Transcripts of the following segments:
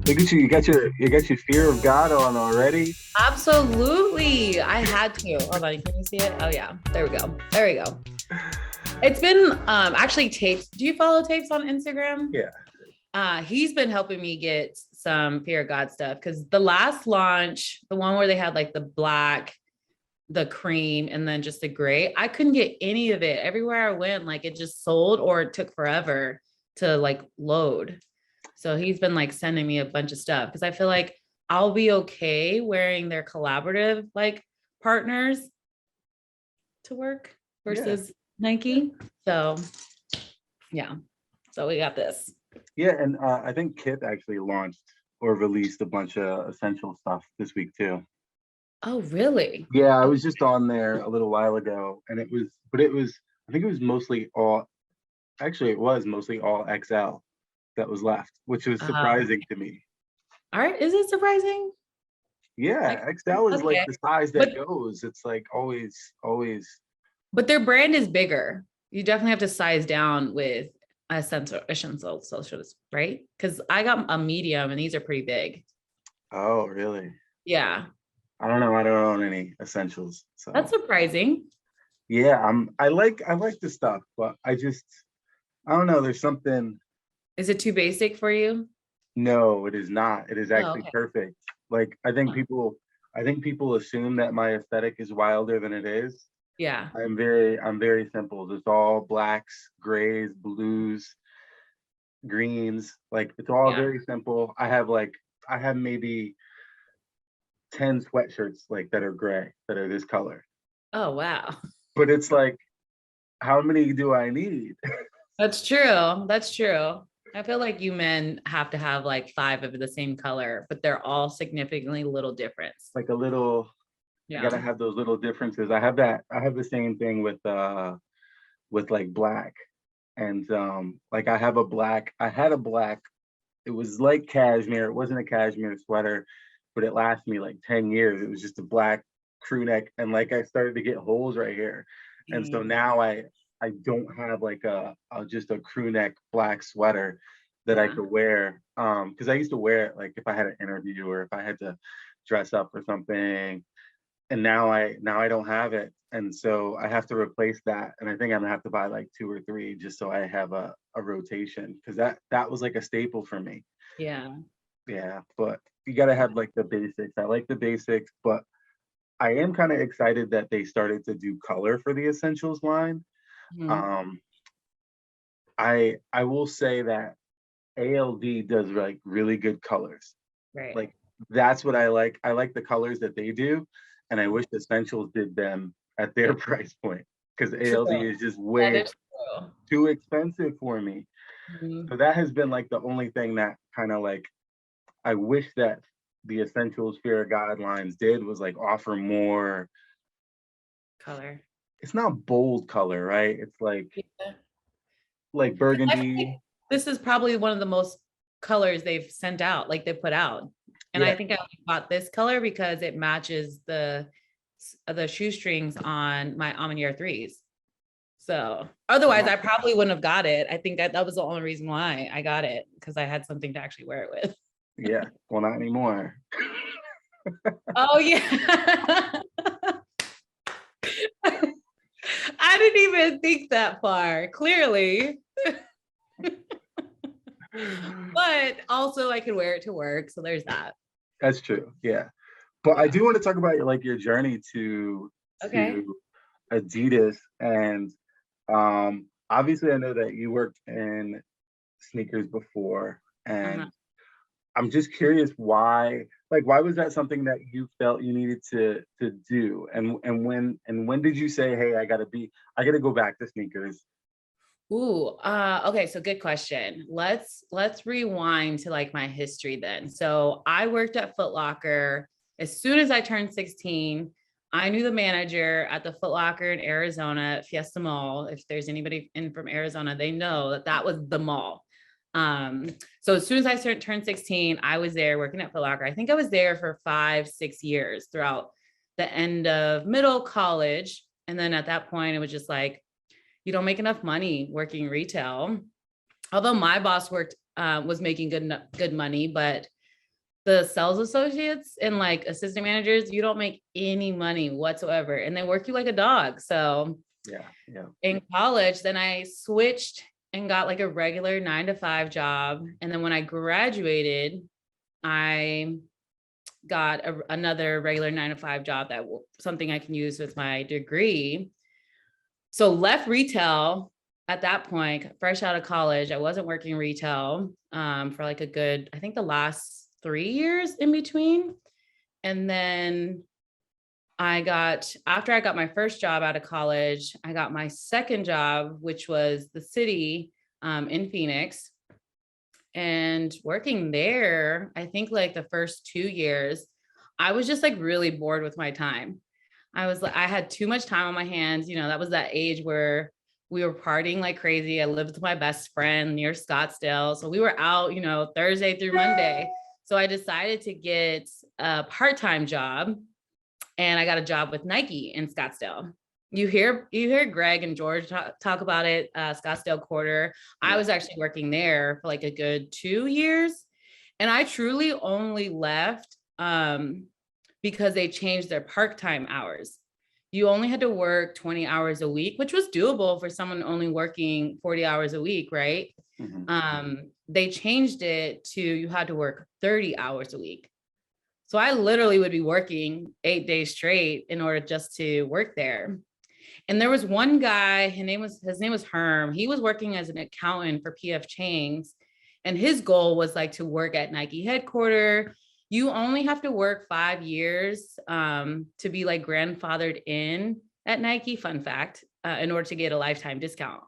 Look at you. You got your fear of God on already. Absolutely. I had to. Hold on. Can you see it? Oh yeah. There we go. There we go. It's been actually Tapes. Do you follow Tapes on Instagram? Yeah. He's been helping me get some Fear of God stuff because the last launch, the one where they had like the black, the cream, and then just the gray, I couldn't get any of it. Everywhere I went, like it just sold or it took forever to like load. So he's been like sending me a bunch of stuff because I feel like I'll be okay wearing their collaborative like partners to work Yeah. versus Nike. So yeah. So we got this. Yeah. And I think Kith actually launched or released a bunch of essential stuff this week too. Oh, really? Yeah, I Oh, was just on there a little while ago, and I think it was mostly all. Actually, it was mostly all XL that was left, which was surprising to me. all right. Is it surprising? Yeah, Like, XL is like okay. the size that But goes. It's like always. but their brand is bigger. You definitely have to size down with essential socials, right? Because I got a medium and these are pretty big. Oh, really? Yeah. I don't know. I don't own any essentials, That's so surprising. yeah. I like the stuff, but I don't know. There's something. Is it too basic for you? No, it is not. It is Oh, actually okay. perfect. Like I think people assume that my aesthetic is wilder than it is. Yeah. I'm very simple. It's all blacks, grays, blues, greens. Like it's all Yeah. very simple. I have maybe 10 sweatshirts like that are gray, that are this color. Oh, wow. But it's like, how many do I need? That's true. That's true. I feel like you men have to have like five of the same color, but they're all significantly little difference. Like a little, I Yeah. gotta have those little differences. I have the same thing with like black. And like I had a black, it was like cashmere. It wasn't a cashmere sweater, but it lasted me like 10 years. It was just a black crew neck. And like I started to get holes right here. And so Mm, now I don't have like a just a crew neck black sweater that I yeah. could wear. Because I used to wear it like if I had an interview or if I had to dress up for something. And now I don't have it. And so I have to replace that. And I think I'm gonna have to buy like two or three just so I have a rotation because that was like a staple for me. Yeah. Yeah, but you gotta have like the basics. I like the basics, but I am kind of excited that they started to do color for the essentials line. Mhm. Um, I will say that ALD does like really good colors. Right. Like that's what I like. I like the colors that they do, and I wish Essentials did them at their price point because True. ALD is just That way is true. too expensive for me. Mhm. So that has been like the only thing that kind of like I wish that the Essentials Fair guidelines did was like offer more. Color. It's not bold color, right? It's Yeah. like 'Cause I feel burgundy. like this is probably one of the most colors they've sent out, like they put out. And I Yeah, think I only bought this color because it matches the shoestrings on my Amanier threes. So otherwise, yeah, I probably wouldn't have got it. I think that was the only reason why I got it because I had something to actually wear it with. yeah. Well, not anymore. Oh yeah. I didn't even think that far, clearly. But also I could wear it to work. So there's that. That's true. Yeah. But I Yeah. do want to talk about like your journey Okay. to Adidas and obviously I know that you worked in sneakers before Uh-huh. and I'm just curious why was that something that you felt you needed to do and when did you say, hey, I gotta go back to sneakers. Ooh, okay, so good question. Let's rewind to like my history then. So I worked at Foot Locker as soon as I turned 16. I knew the manager at the Foot Locker in Arizona, Fiesta Mall. If there's anybody in from Arizona, they know that that was the mall. Um, so as soon as turned 16, I was there working at Foot Locker. I think I was there for 5, 6 years throughout the end of middle college. And then at that point, it was just like, you don't make enough money working retail. Although my boss was making good money, but the sales associates and like assistant managers, you don't make any money whatsoever. And they work you like a dog. So Yeah. in college, then I switched and got like a regular 9 to 5 job. And then when I graduated, I got another regular 9 to 5 job that something I can use with my degree. So left retail at that point, fresh out of college. I wasn't working retail for like a good, I think the last 3 years in between. And then after I got my first job out of college, I got my second job, which was the city in Phoenix. And working there, I think like the first 2 years, I was just like really bored with my time. I had too much time on my hands. That was that age where we were partying like crazy. I lived with my best friend near Scottsdale. So we were out, Thursday through Monday. So I decided to get a part-time job, and I got a job with Nike in Scottsdale. You hear Greg and George talk about it, Scottsdale Quarter. I was actually working there for like a good 2 years. And I truly only left because they changed their part-time hours. You only had to work 20 hours a week, which was doable for someone only working 40 hours a week, right? They changed it to you had to work 30 hours a week. So I literally would be working 8 days straight in order just to work there. And there was one guy, his name was Herm. He was working as an accountant for PF Chang's. And his goal was like to work at Nike headquarters. You only have to work 5 years to be like grandfathered in at Nike, fun fact, in order to get a lifetime discount.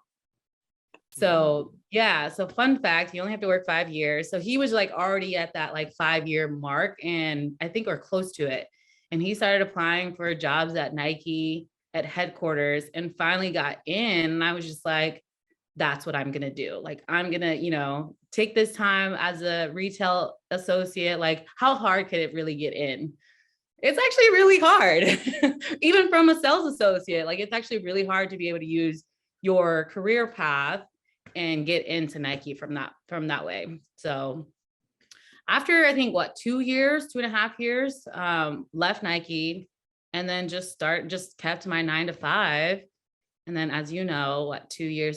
So yeah, so fun fact, you only have to work 5 years. So he was like already at that like 5-year mark, and I think we're close to it. And he started applying for jobs at Nike at headquarters and finally got in. And I was just like, that's what I'm going to do. Like, I'm going to, take this time as a retail associate. Like, how hard could it really get in? It's actually really hard, even from a sales associate. Like, it's actually really hard to be able to use your career path and get into Nike from that way. So after, I think 2.5 years, left Nike, and then just kept my 9 to 5. And then, as you know,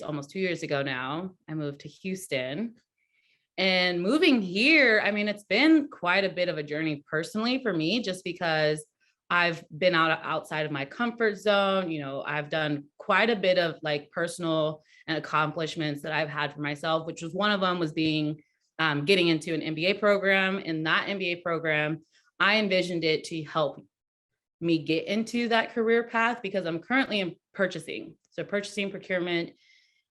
almost 2 years ago now, I moved to Houston. And moving here, I mean, it's been quite a bit of a journey personally for me, just because I've been outside of my comfort zone. I've done quite a bit of like personal and accomplishments that I've had for myself, which was one of them was getting into an MBA program. In that MBA program, I envisioned it to help me get into that career path because I'm currently in purchasing. So purchasing, procurement,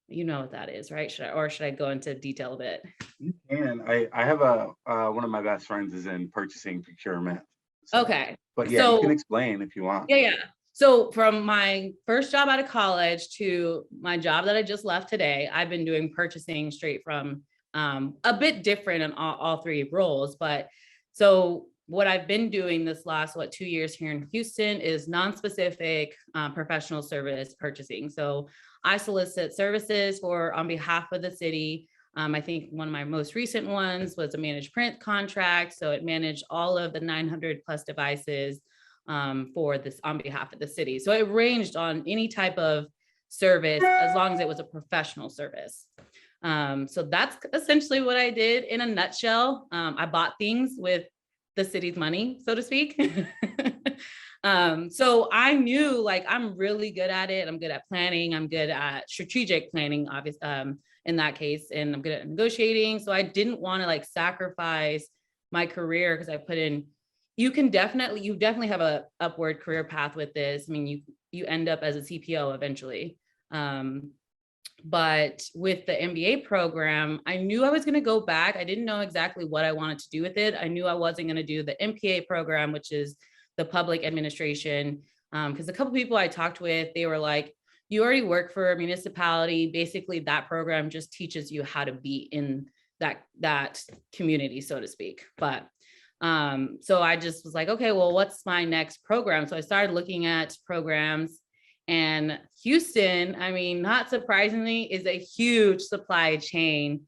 you know what that is, right? Should I go into detail a bit? You can. I have one of my best friends is in purchasing procurement. So, okay. But yeah, you can explain if you want. Yeah. So from my first job out of college to my job that I just left today, I've been doing purchasing straight from a bit different in all 3 roles. But so what I've been doing this last 2 years here in Houston is non-specific professional service purchasing. So I solicit services on behalf of the city. I think one of my most recent ones was a managed print contract. So it managed all of the 900 plus devices for this on behalf of the city. So it ranged on any type of service as long as it was a professional service. So that's essentially what I did in a nutshell. I bought things with the city's money, so to speak. So I knew like I'm really good at it. I'm good at planning. I'm good at strategic planning, obviously, in that case, and I'm good at negotiating. So I didn't want to like sacrifice my career because I put in. You definitely have a upward career path with this. I mean, you end up as a CPO eventually. But with the MBA program, I knew I was going to go back. I didn't know exactly what I wanted to do with it. I knew I wasn't going to do the MPA program, which is the public administration. Because a couple of people I talked with, they were like, you already work for a municipality. Basically, that program just teaches you how to be in that community, so to speak. But so I just was like, okay, well, what's my next program? So I started looking at programs. And Houston, I mean, not surprisingly, is a huge supply chain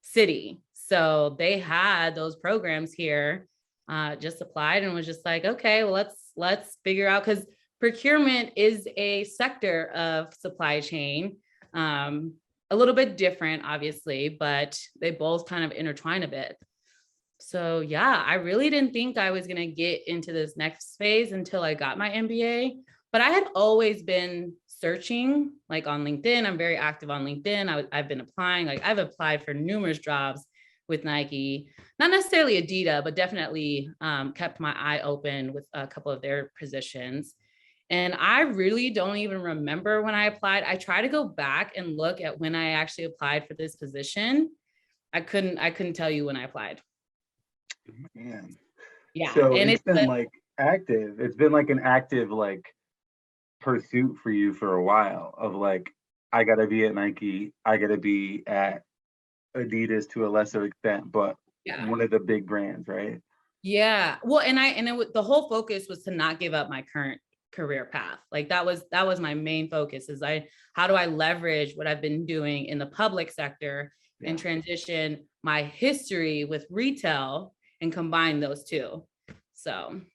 city. So they had those programs here, just applied and was just like, okay, well, let's figure out, because procurement is a sector of supply chain. A little bit different, obviously, but they both kind of intertwine a bit. So yeah, I really didn't think I was going to get into this next phase until I got my MBA, but I had always been searching, like on LinkedIn. I'm very active on LinkedIn. I've been applying, like I've applied for numerous jobs with Nike, not necessarily Adidas, but definitely kept my eye open with a couple of their positions. And I really don't even remember when I applied. I try to go back and look at when I actually applied for this position. I couldn't tell you when I applied. Man. Yeah. So And it's it's been like active. It's been like an active like pursuit for you for a while of like, I gotta be at Nike, I gotta be at Adidas to a lesser extent, but yeah. one of the big brands, right? Yeah. Well, the whole focus was to not give up my current career path. Like that was my main focus, is how do I leverage what I've been doing in the public sector Yeah. and transition my history with retail and combine those two. So And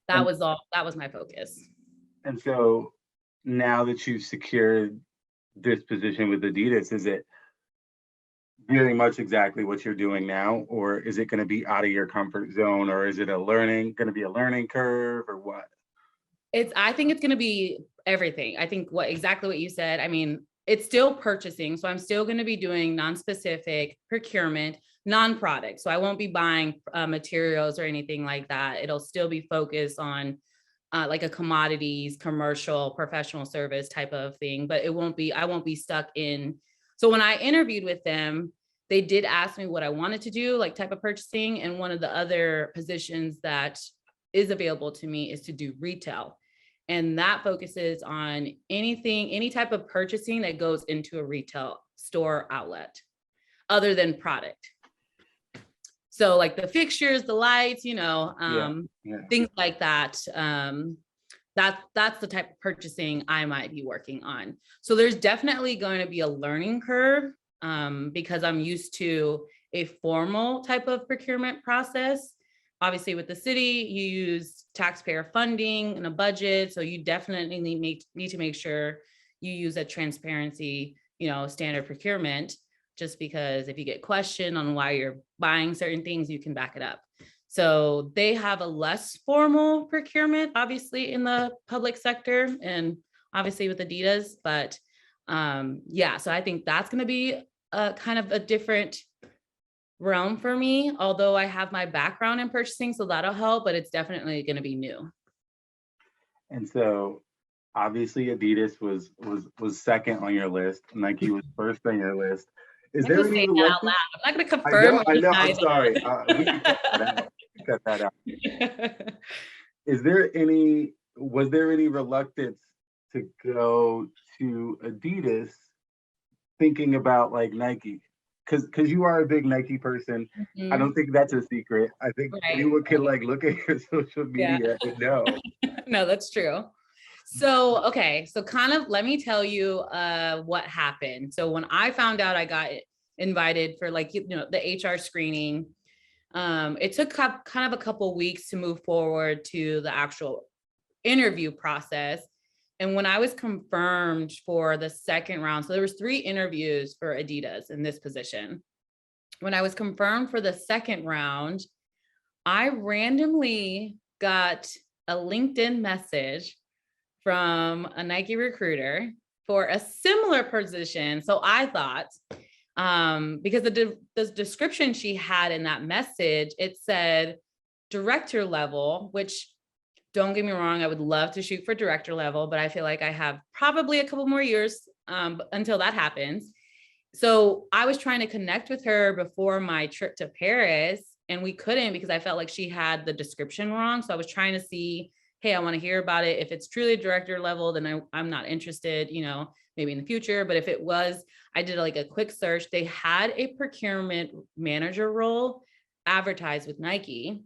that was my focus. and so now that you've secured this position with Adidas, is it very much exactly what you're doing now, or is it going to be out of your comfort zone, or is it going to be a learning curve, or what? I think it's going to be everything. I think exactly what you said. I mean, it's still purchasing. So I'm still going to be doing non-specific procurement, non-product. So I won't be buying materials or anything like that. It'll still be focused on like a commodities, commercial, professional service type of thing, but I won't be stuck in. So when I interviewed with them, they did ask me what I wanted to do, like type of purchasing. And one of the other positions that is available to me is to do retail. And that focuses on any type of purchasing that goes into a retail store outlet other than product. So like the fixtures, the lights, Yeah. things like that. That's the type of purchasing I might be working on. So there's definitely going to be a learning curve, because I'm used to a formal type of procurement process. Obviously, with the city, you use taxpayer funding and a budget. So you definitely need to make sure you use a transparency, standard procurement, just because if you get questioned on why you're buying certain things, you can back it up. So they have a less formal procurement, obviously, in the public sector and obviously with Adidas. But yeah, so I think that's going to be a kind of a different realm for me, although I have my background in purchasing, so that'll help, but it's definitely going to be new. And so obviously Adidas was second on your list. Nike was first on your list. Is I'm not there going to any say that out reluctance? loud. I'm not going to I confirm know, or I know. deny I'm sorry. We can cut that that. out. We can cut that out. Is there any? Was there any reluctance to go to Adidas, thinking about like Nike? Because you are a big Nike person. I Mhm. don't think that's a secret. I think Right. anyone can like look at your social Yeah. media and know. No, that's true. So, okay. So kind of let me tell you what happened. So when I found out I got invited for like, the HR screening, it took kind of a couple weeks to move forward to the actual interview process. And when I was confirmed for the second round, so there was 3 interviews for Adidas in this position. When I was confirmed for the second round, I randomly got a LinkedIn message from a Nike recruiter for a similar position. So I thought, because the description she had in that message, it said director level, which, don't get me wrong, I would love to shoot for director level, but I feel like I have probably a couple more years until that happens. So I was trying to connect with her before my trip to Paris, and we couldn't because I felt like she had the description wrong. So I was trying to see, hey, I want to hear about it. If it's truly director level, then I'm not interested, maybe in the future. But if it was, I did like a quick search. They had a procurement manager role advertised with Nike.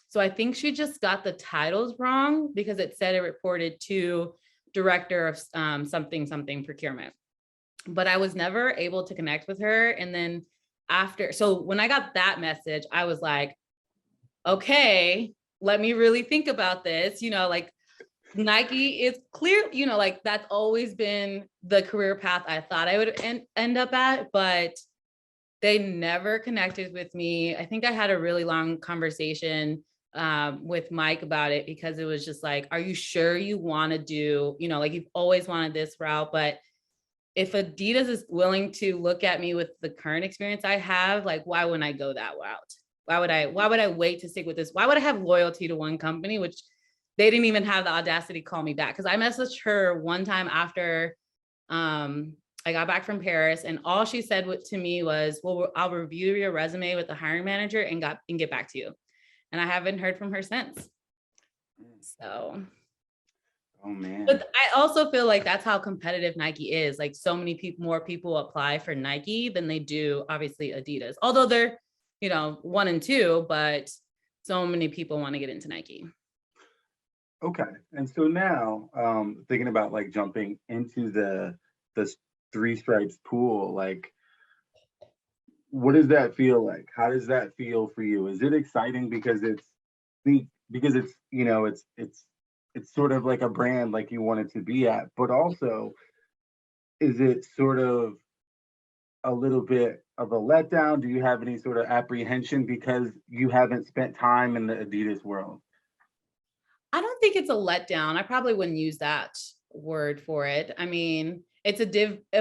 So I think she just got the titles wrong because it said it reported to director of something procurement. But I was never able to connect with her. And then after, so when I got that message, I was like, okay, let me really think about this. Like Nike is clear, like that's always been the career path I thought I would end up at, but they never connected with me. I think I had a really long conversation with Mike about it, because it was just like, are you sure you want to do, like you've always wanted this route, but if Adidas is willing to look at me with the current experience I have, like, why wouldn't I go that route? Why would I wait to stick with this? Why would I have loyalty to one company, which they didn't even have the audacity to call me back? Because I messaged her one time after I got back from Paris, and all she said to me was, well, I'll review your resume with the hiring manager and get back to you. And I haven't heard from her since. So, Oh man. but I also feel like that's how competitive Nike is. Like so many more people apply for Nike than they do obviously Adidas. Although they're, 1 and 2, but so many people want to get into Nike. Okay. And so now, thinking about like jumping into the three stripes pool, like what does that feel like? How does that feel for you? Is it exciting because it's it's sort of like a brand like you want it to be at, but also is it sort of a little bit of a letdown? Do you have any sort of apprehension because you haven't spent time in the Adidas world? I don't think it's a letdown. I probably wouldn't use that word for it. I mean, it's a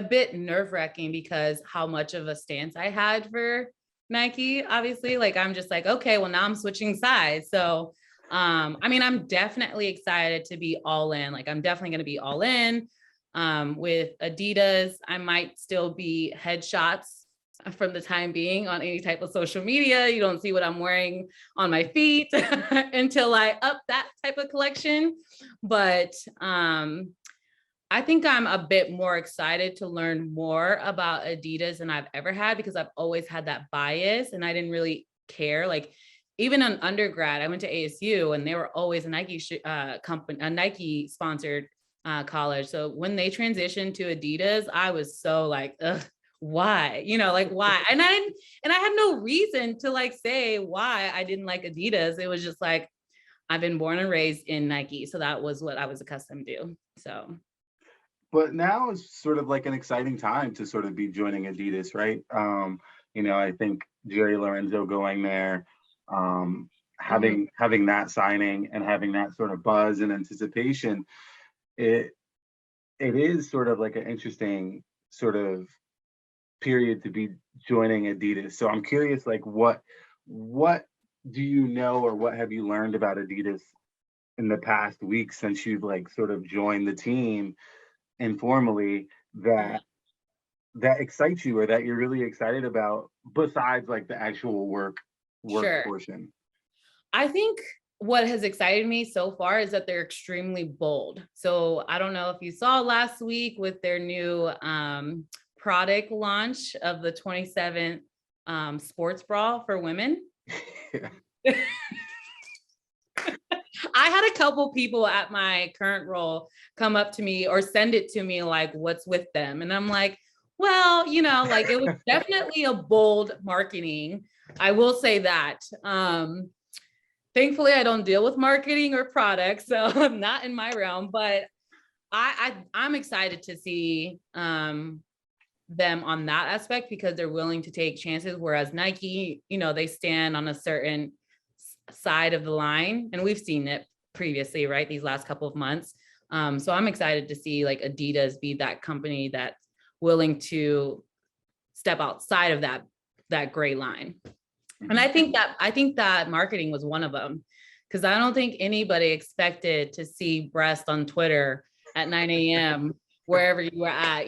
bit nerve-wracking because how much of a stance I had for Nike, obviously. Like I'm just like, okay, well now I'm switching sides. So I mean, I'm definitely excited to be all in. Like I'm definitely gonna be all in. With Adidas, I might still be headshots from the time being on any type of social media. You don't see what I'm wearing on my feet until I up that type of collection. But I think I'm a bit more excited to learn more about Adidas than I've ever had, because I've always had that bias and I didn't really care. Like even in undergrad, I went to ASU and they were always a Nike company, a Nike sponsored college. So when they transitioned to Adidas, I was so like, ugh, why? Like why? And I had no reason to like say why I didn't like Adidas. It was just like I've been born and raised in Nike, so that was what I was accustomed to. So But now is sort of like an exciting time to sort of be joining Adidas, right? I think Jerry Lorenzo going there, having that signing and having that sort of buzz and anticipation, it it is sort of like an interesting sort of period to be joining Adidas. So I'm curious, like what do you know or what have you learned about Adidas in the past week since you've like sort of joined the team informally mhm. that excites you or that you're really excited about besides like the actual work Sure. portion? I think what has excited me so far is that they're extremely bold. So I don't know if you saw last week with their new product launch of the 27th sports bra for women. I had a couple people at my current role come up to me or send it to me like, what's with them? And I'm like, well, like it was definitely a bold marketing. I will say that. Thankfully, I don't deal with marketing or products, so I'm not in my realm, but I'm excited to see them on that aspect because they're willing to take chances. Whereas Nike, they stand on a certain side of the line, and we've seen it previously, right? These last couple of months. So I'm excited to see like Adidas be that company that's willing to step outside of that gray line. And Mhm. I think that marketing was one of them, because I don't think anybody expected to see breast on Twitter at 9 a.m. wherever you were at.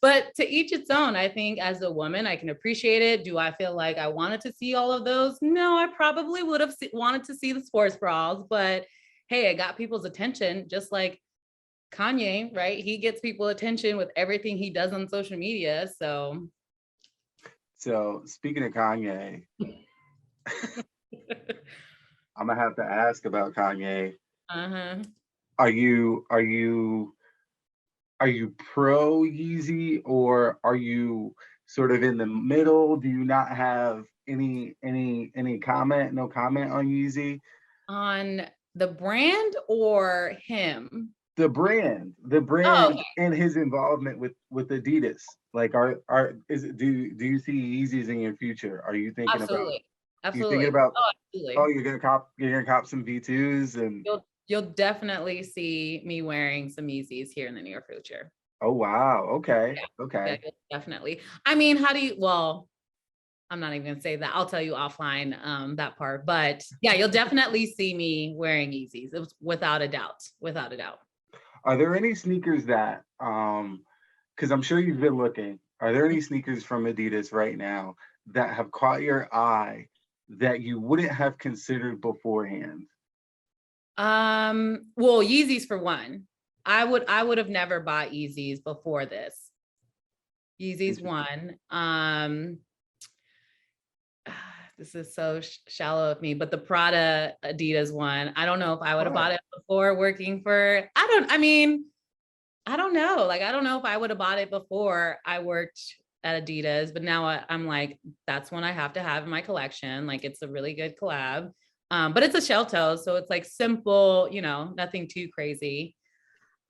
But to each its own. I think as a woman, I can appreciate it. Do I feel like I wanted to see all of those? No, I probably would have wanted to see the sports bras, but hey, it got people's attention, just like Kanye, right? He gets people attention with everything he does on social media. So So speaking of Kanye, I'm gonna have to ask about Kanye. uh-huh. Are you pro Yeezy or are you sort of in the middle? Do you not have any comment, no comment on Yeezy? On the brand or him? The Oh, brand okay. and his involvement with Adidas. Like is it, do you see Yeezys in your future? Are you thinking about Absolutely. you thinking Absolutely. about Oh, oh, absolutely. you're gonna cop some V2s and You'll definitely see me wearing some Yeezys here in the near future. oh wow, okay, Yeah. Yeah, okay. you'll definitely. I mean, how do you, well, I'm not even gonna say that. I'll tell you offline that part. But yeah, you'll definitely see me wearing Yeezys. It was without a doubt. Without a doubt. Are there any sneakers that because I'm sure you've been looking, are there any sneakers from Adidas right now that have caught your eye that you wouldn't have considered beforehand? Well, Yeezys for one. I would have never bought Yeezys before this. Yeezys Interesting. one. This is so shallow of me, but the Prada Adidas one, I don't know if I would have bought Oh, it before working for, I mean, I don't know. Like, I don't know if I would have bought it before I worked at Adidas, but now I'm like, that's one I have to have in my collection. Like, it's a really good collab. But it's a shell toe, so it's like simple, nothing too crazy.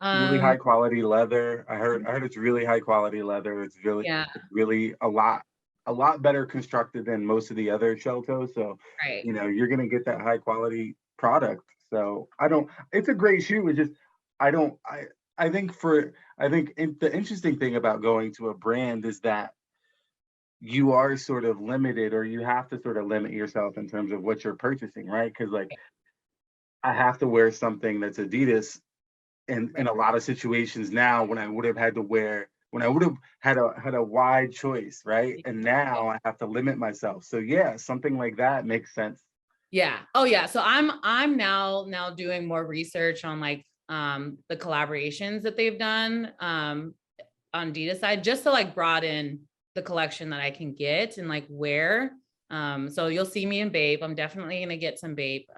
really Um, high quality leather. I heard it's really high quality leather. yeah, It's really a lot better constructed than most of the other shell toes. So, right. you know, you're gonna get that high quality product. So I don't it's a great shoe. It's just I don't I think for the interesting thing about going to a brand is that you are sort of limited or you have to sort of limit yourself in terms of what you're purchasing, right? Because like I have to wear something that's Adidas in Right. a lot of situations now when I would have had a wide choice, right? And now I have to limit myself. So yeah, something like that makes sense. Yeah. Oh yeah. So I'm now doing more research on like the collaborations that they've done on Adidas side just to like broaden the collection that I can get and like wear. So you'll see me in Bape. I'm definitely gonna get some Bape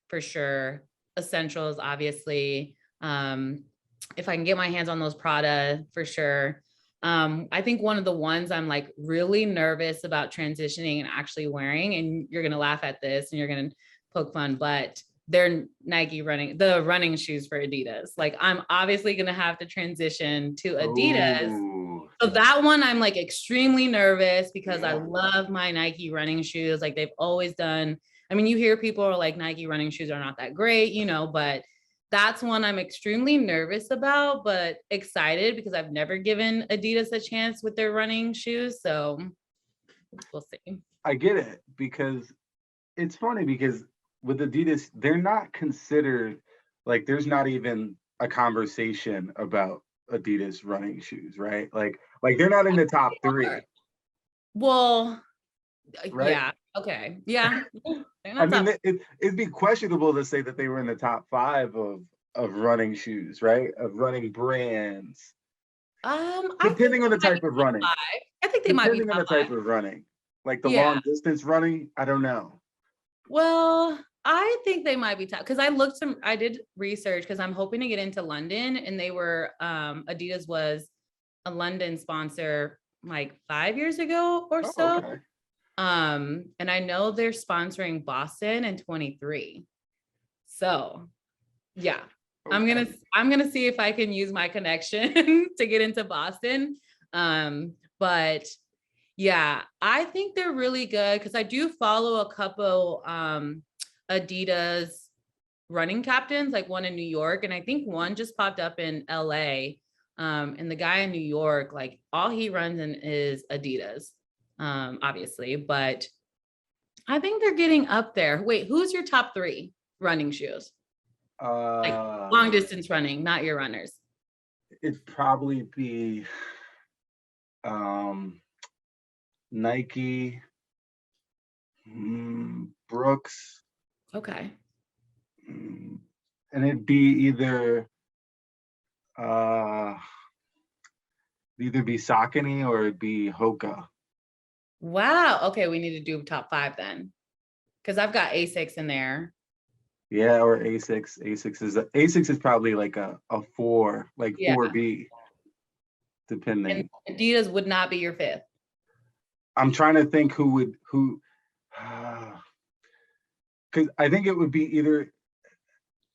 for sure. Essentials, obviously. If I can get my hands on those Prada for sure. I think one of the ones I'm like really nervous about transitioning and actually wearing, and you're gonna laugh at this and you're gonna poke fun, but they're the running shoes for Adidas. Like I'm obviously gonna have to transition to Adidas. Oh, So that one I'm like extremely nervous because I yeah. love my Nike running shoes. Like they've always done. I mean, you hear people are like Nike running shoes are not that great, but that's one I'm extremely nervous about, but excited because I've never given Adidas a chance with their running shoes. So we'll see. I get it because it's funny because with Adidas, they're not considered like there's not even a conversation about Adidas running shoes, right? Like they're not in the top three, Well, right? yeah. Okay. Yeah. They're I not mean, top. it'd be questionable to say that they were in the top five of running shoes, right? Of running brands, I think depending on they the might be type of top running. five. I think they might be Depending on top the type five. of running, like the Yeah. long distance running, I don't know. Well, I think they might be top because I did research because I'm hoping to get into London and they were Adidas was a London sponsor like 5 years ago or Oh, so. okay, And I know they're sponsoring Boston in 23. So yeah, I'm okay. gonna I'm gonna see if I can use my connection to get into Boston. But yeah, I think they're really good because I do follow a couple Adidas running captains, like one in New York, and I think one just popped up in LA. And the guy in New York, like all he runs in is Adidas, obviously, but I think they're getting up there. Wait, who's your top three running shoes? Like long Uh, distance running, not your runners. it'd probably be um Nike, Brooks, Okay. mm, and it'd be uh either be Saucony or it'd be Hoka. Wow. Okay, we need to do top five then. Because I've got A6 in there. Yeah, or Asics. Asics is probably like a four, like Yeah. 4B. And depending. Adidas would not be your fifth. I'm trying to think who, because I think it would be either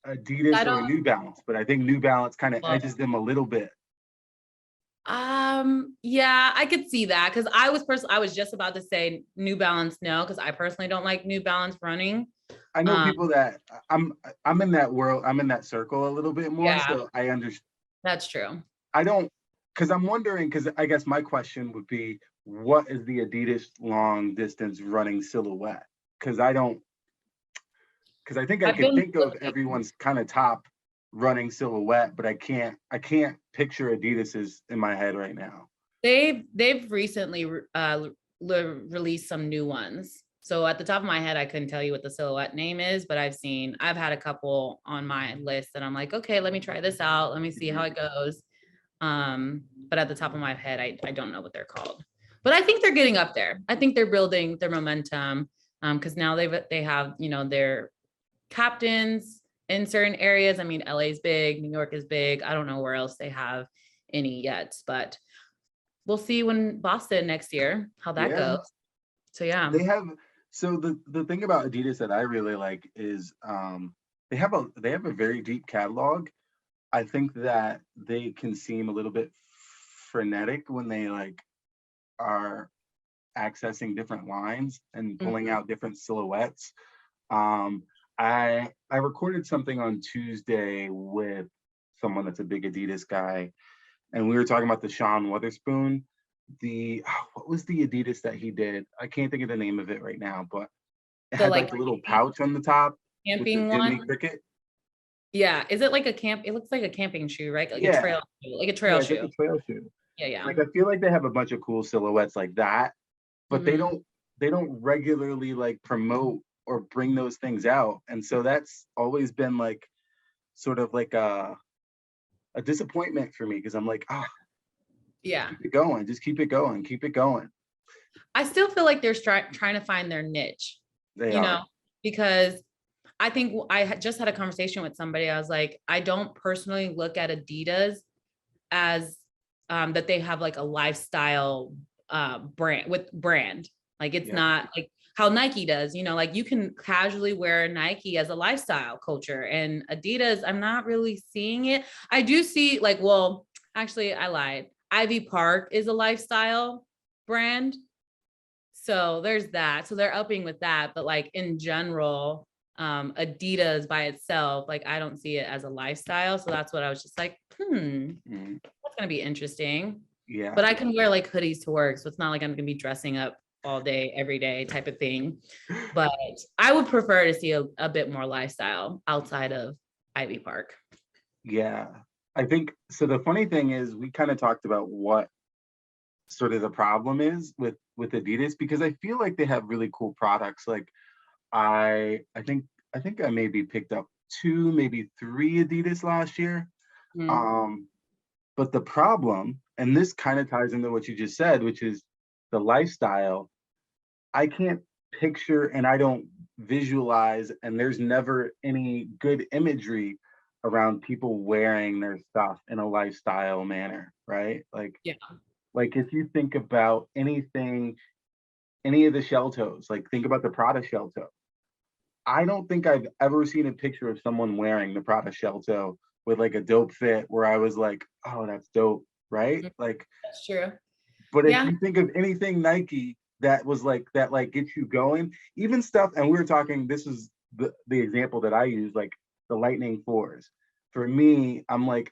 I Adidas or don't. New Balance, but I think New Balance kind of Well, edges them a little bit. yeah, I could see that because I was just about to say New Balance, no, because I personally don't like New Balance running. I know Um, people that I'm in that world, I'm in that circle a little bit more, yeah, so I understand. that's true. I don't, because I'm wondering, because I guess my question would be, what is the Adidas long distance running silhouette? Because I don't, because I think I I've could been think of looking. everyone's kind of top running silhouette, but I can't picture Adidas's in my head right now. They've recently released some new ones. So at the top of my head, I couldn't tell you what the silhouette name is, but I've had a couple on my list that I'm like, okay, let me try this out. Let me see how Mhm. it goes. But at the top of my head, I don't know what they're called. But I think they're getting up there. I think they're building their momentum. Because now they have, their captains in certain areas. I mean, LA is big, New York is big. I don't know where else they have any yet, but we'll see when Boston next year how that Yeah, goes. So yeah. they have. So the thing about Adidas that I really like is they have a very deep catalog. I think that they can seem a little bit frenetic when they like are accessing different lines and pulling Mhm. out different silhouettes. Um, I recorded something on Tuesday with someone that's a big Adidas guy, and we were talking about the Sean Weatherspoon. What was the Adidas that he did? I can't think of the name of it right now, but it The had like like the little pouch on the top with the camping Jimmy one. Cricket. Yeah. Is it like a camp? It looks like a camping shoe, right? Like a Yeah, trail shoe, like a trail yeah, it's like shoe. a trail shoe. Yeah, yeah. Like I feel like they have a bunch of cool silhouettes like that, but they Hmm. don't they don't regularly like promote or bring those things out. And so that's always been like sort of like a disappointment for me because I'm like, Yeah. keep it going, just keep it going, keep it going. I still feel like they're trying to find their niche, They you are. know, because I think just had a conversation with somebody. I was like, I don't personally look at Adidas as that they have like a lifestyle brand. Like it's Yeah. not like how Nike does, like you can casually wear Nike as a lifestyle culture, and Adidas, I'm not really seeing it. I do see like, well, actually I lied. Ivy Park is a lifestyle brand. So there's that. So they're upping with that. But like in general, Adidas by itself, like I don't see it as a lifestyle. So that's what I was just like, Mhm. that's gonna be interesting. Yeah. But I can wear like hoodies to work. So it's not like I'm gonna be dressing up all day, every day type of thing. But I would prefer to see a bit more lifestyle outside of Ivy Park. Yeah. I think so. The funny thing is, we kind of talked about what sort of the problem is with Adidas because I feel like they have really cool products. Like I think I maybe picked up two, maybe three Adidas last year. Mm. Um, but the problem, and this kind of ties into what you just said, which is the lifestyle. I can't picture and I don't visualize, and there's never any good imagery around people wearing their stuff in a lifestyle manner, right? Yeah. Like if you think about anything, any of the shell toes, like think about the Prada shell toe. I don't think I've ever seen a picture of someone wearing the Prada shell toe with like a dope fit where I was like, oh, that's dope, right? Mm, Like, that's true. but if Yeah. you think of anything Nike that was like that, like gets you going, even stuff, and we were talking, this is the example that I use, like the Lightning Fours. For me, I'm like,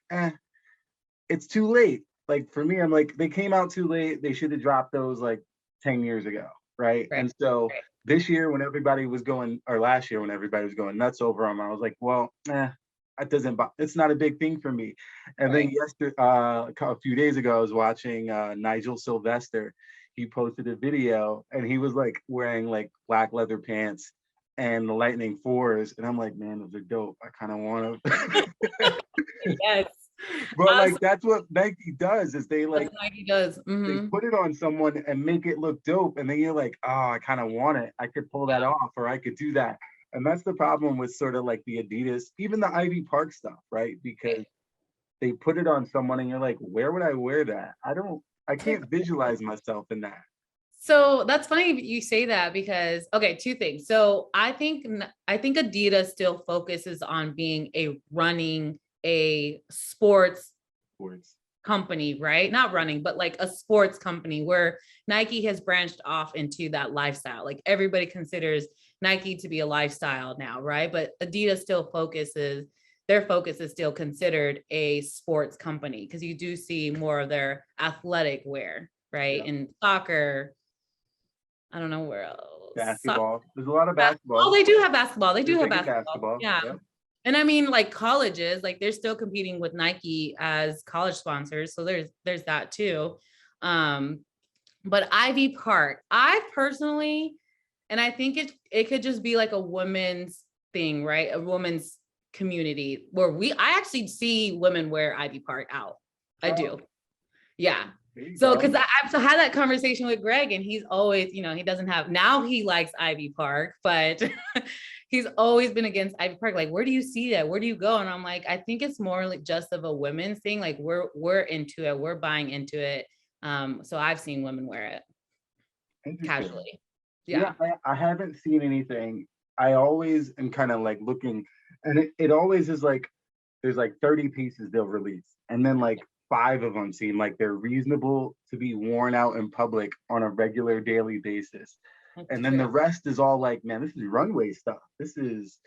it's too late. Like for me, I'm like, they came out too late. They should have dropped those like 10 years ago, right? Right. And so Right. this year, when everybody was going, or last year when everybody was going nuts over them, I was like, well, it doesn't. It's not a big thing for me. And then Right. yesterday, a few days ago, I was watching Nigel Sylvester. He posted a video, and he was like wearing like black leather pants and the Lightning Fours, and I'm like, man, those are dope. I kind of want to. Yes. But So like that's what Nike does is they that's like what Nike does. they Hmm. put it on someone and make it look dope, and then you're like, oh, I kind of want it. I could pull that off, or I could do that. And that's the problem with sort of like the Adidas, even the Ivy Park stuff, right? Because they put it on someone and you're like, where would I wear that? I can't visualize myself in that. So that's funny you say that because okay, two things. So I think Adidas still focuses on being a sports Words. company, right? Not running, but like a sports company where Nike has branched off into that lifestyle. Like everybody considers Nike to be a lifestyle now, right? But Adidas still focuses, their focus is still considered a sports company because you do see more of their athletic wear, right? Yeah. And soccer, I don't know where else. Basketball. There's a lot of Oh, basketball. they do have basketball. They They're do have big in basketball. basketball. Yeah. Yeah. And I mean, like colleges, like they're still competing with Nike as college sponsors. So there's that too. Um, but Ivy Park, I personally, and I think it could just be like a women's thing, right? A woman's community where I actually see women wear Ivy Park out. I do. Yeah. So, because I've had that conversation with Greg, and he's always, he doesn't have now. He likes Ivy Park, but he's always been against Ivy Park. Like, where do you see that? Where do you go? And I'm like, I think it's more like just of a women's thing. Like, we're into it. We're buying into it. So I've seen women wear it casually. Yeah. I haven't seen anything. I always am kind of like looking, and it always is like there's like 30 pieces they'll release, and then like 5 of them seem like they're reasonable to be worn out in public on a regular daily basis. That's And then true. the rest is all like, man, this is runway stuff. This is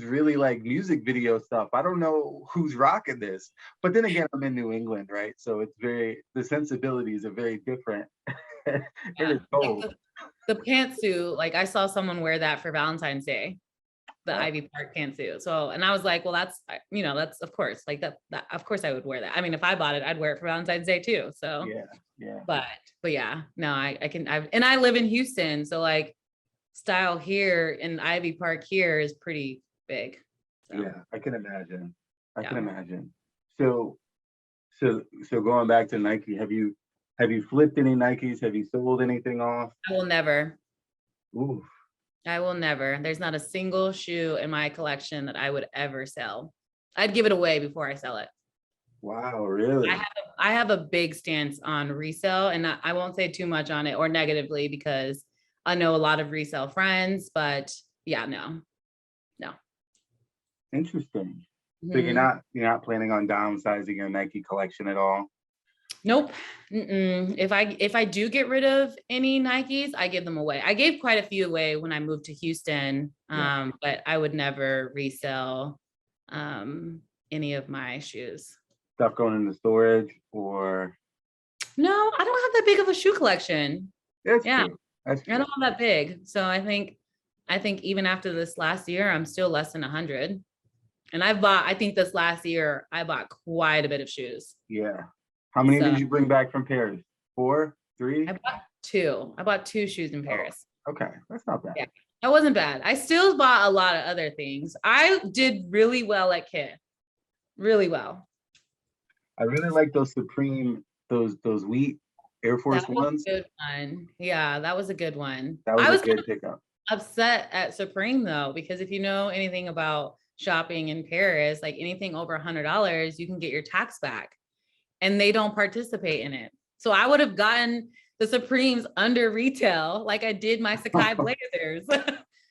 really like music video stuff. I don't know who's rocking this. But then again, I'm in New England, right? So it's the sensibilities are very different. It is cold. The pantsuit, like I saw someone wear that for Valentine's Day, the Ivy Park pantsuit. So, and I was like, well, that's of course, like that of course I would wear that. I mean, if I bought it, I'd wear it for Valentine's Day too. So yeah. But yeah, no, and I live in Houston. So like style here in Ivy Park here is pretty big. So. Yeah, I can imagine. I can imagine. So going back to Nike, have you flipped any Nikes? Have you sold anything off? I will never. Ooh. I will never. There's not a single shoe in my collection that I would ever sell. I'd give it away before I sell it. Wow, really? I have a big stance on resale, and I won't say too much on it or negatively because I know a lot of resale friends, but yeah, no. Interesting. So you're not planning on downsizing your Nike collection at all? Nope. If I do get rid of any Nikes, I give them away. I gave quite a few away when I moved to Houston, but I would never resell any of my shoes. Stuff going into storage or? No, I don't have that big of a shoe collection. True. That's true. I don't have that big. So I think even after this last year, I'm still less than 100. And I think this last year, I bought quite a bit of shoes. Yeah. How many did you bring back from Paris? 4, 3? I bought 2. I bought 2 shoes in Paris. Okay. That's not bad. Yeah, that wasn't bad. I still bought a lot of other things. I did really well at Kit. Really well. I really like those Supreme, those wheat Air Force Ones. That was a good one. Yeah, that was a good one. That was a good pickup. Upset at Supreme though, because if you know anything about shopping in Paris, like anything over $100, you can get your tax back, and they don't participate in it. So I would have gotten the Supremes under retail, like I did my Sakai Blazers.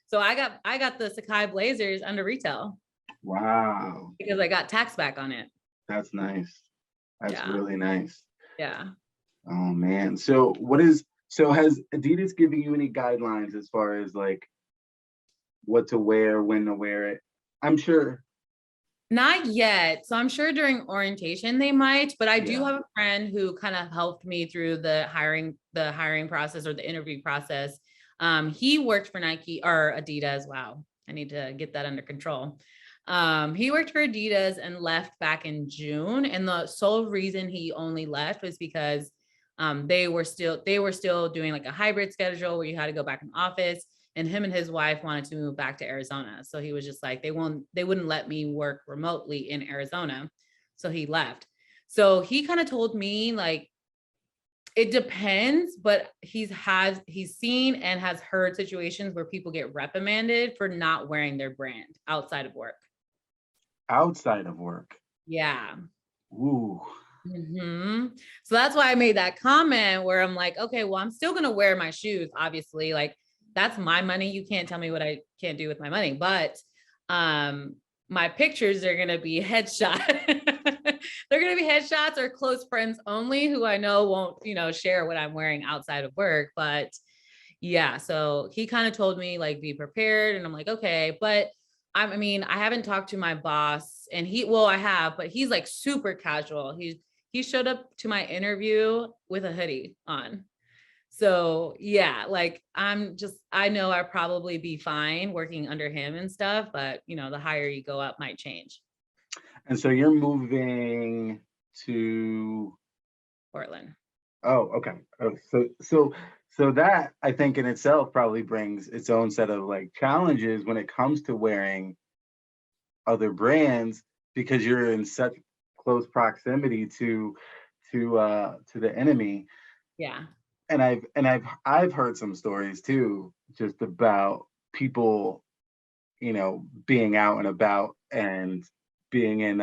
So I got the Sakai Blazers under retail. Wow. Because I got tax back on it. That's nice. That's really nice. Yeah. Oh man. So has Adidas giving you any guidelines as far as like what to wear, when to wear it? I'm sure. Not yet. So I'm sure during orientation they might, but I do have a friend who kind of helped me through the hiring process or the interview process. He worked for Nike or Adidas. Wow. I need to get that under control. He worked for Adidas and left back in June. And the sole reason he only left was because they were still doing like a hybrid schedule where you had to go back in office, and him and his wife wanted to move back to Arizona. So he was just like, they wouldn't let me work remotely in Arizona. So he left. So he kind of told me like, it depends, but he's seen and has heard situations where people get reprimanded for not wearing their brand outside of work. Outside of work. Yeah. Ooh. So that's why I made that comment where I'm like, okay, well, I'm still going to wear my shoes, obviously. Like, that's my money. You can't tell me what I can't do with my money. But my pictures are going to be headshot. They're going to be headshots or close friends only who I know won't, share what I'm wearing outside of work. But yeah, so he kind of told me like be prepared, and I'm like, okay. But I mean, I haven't talked to my boss, and I have, but he's like super casual. He showed up to my interview with a hoodie on. So yeah, like I know I'll probably be fine working under him and stuff, but the higher you go up might change. And so you're moving to, Portland. oh, okay. Oh, so that I think in itself probably brings its own set of like challenges when it comes to wearing other brands, because you're in such close proximity to the enemy. Yeah. And I've heard some stories too, just about people, being out and about and being in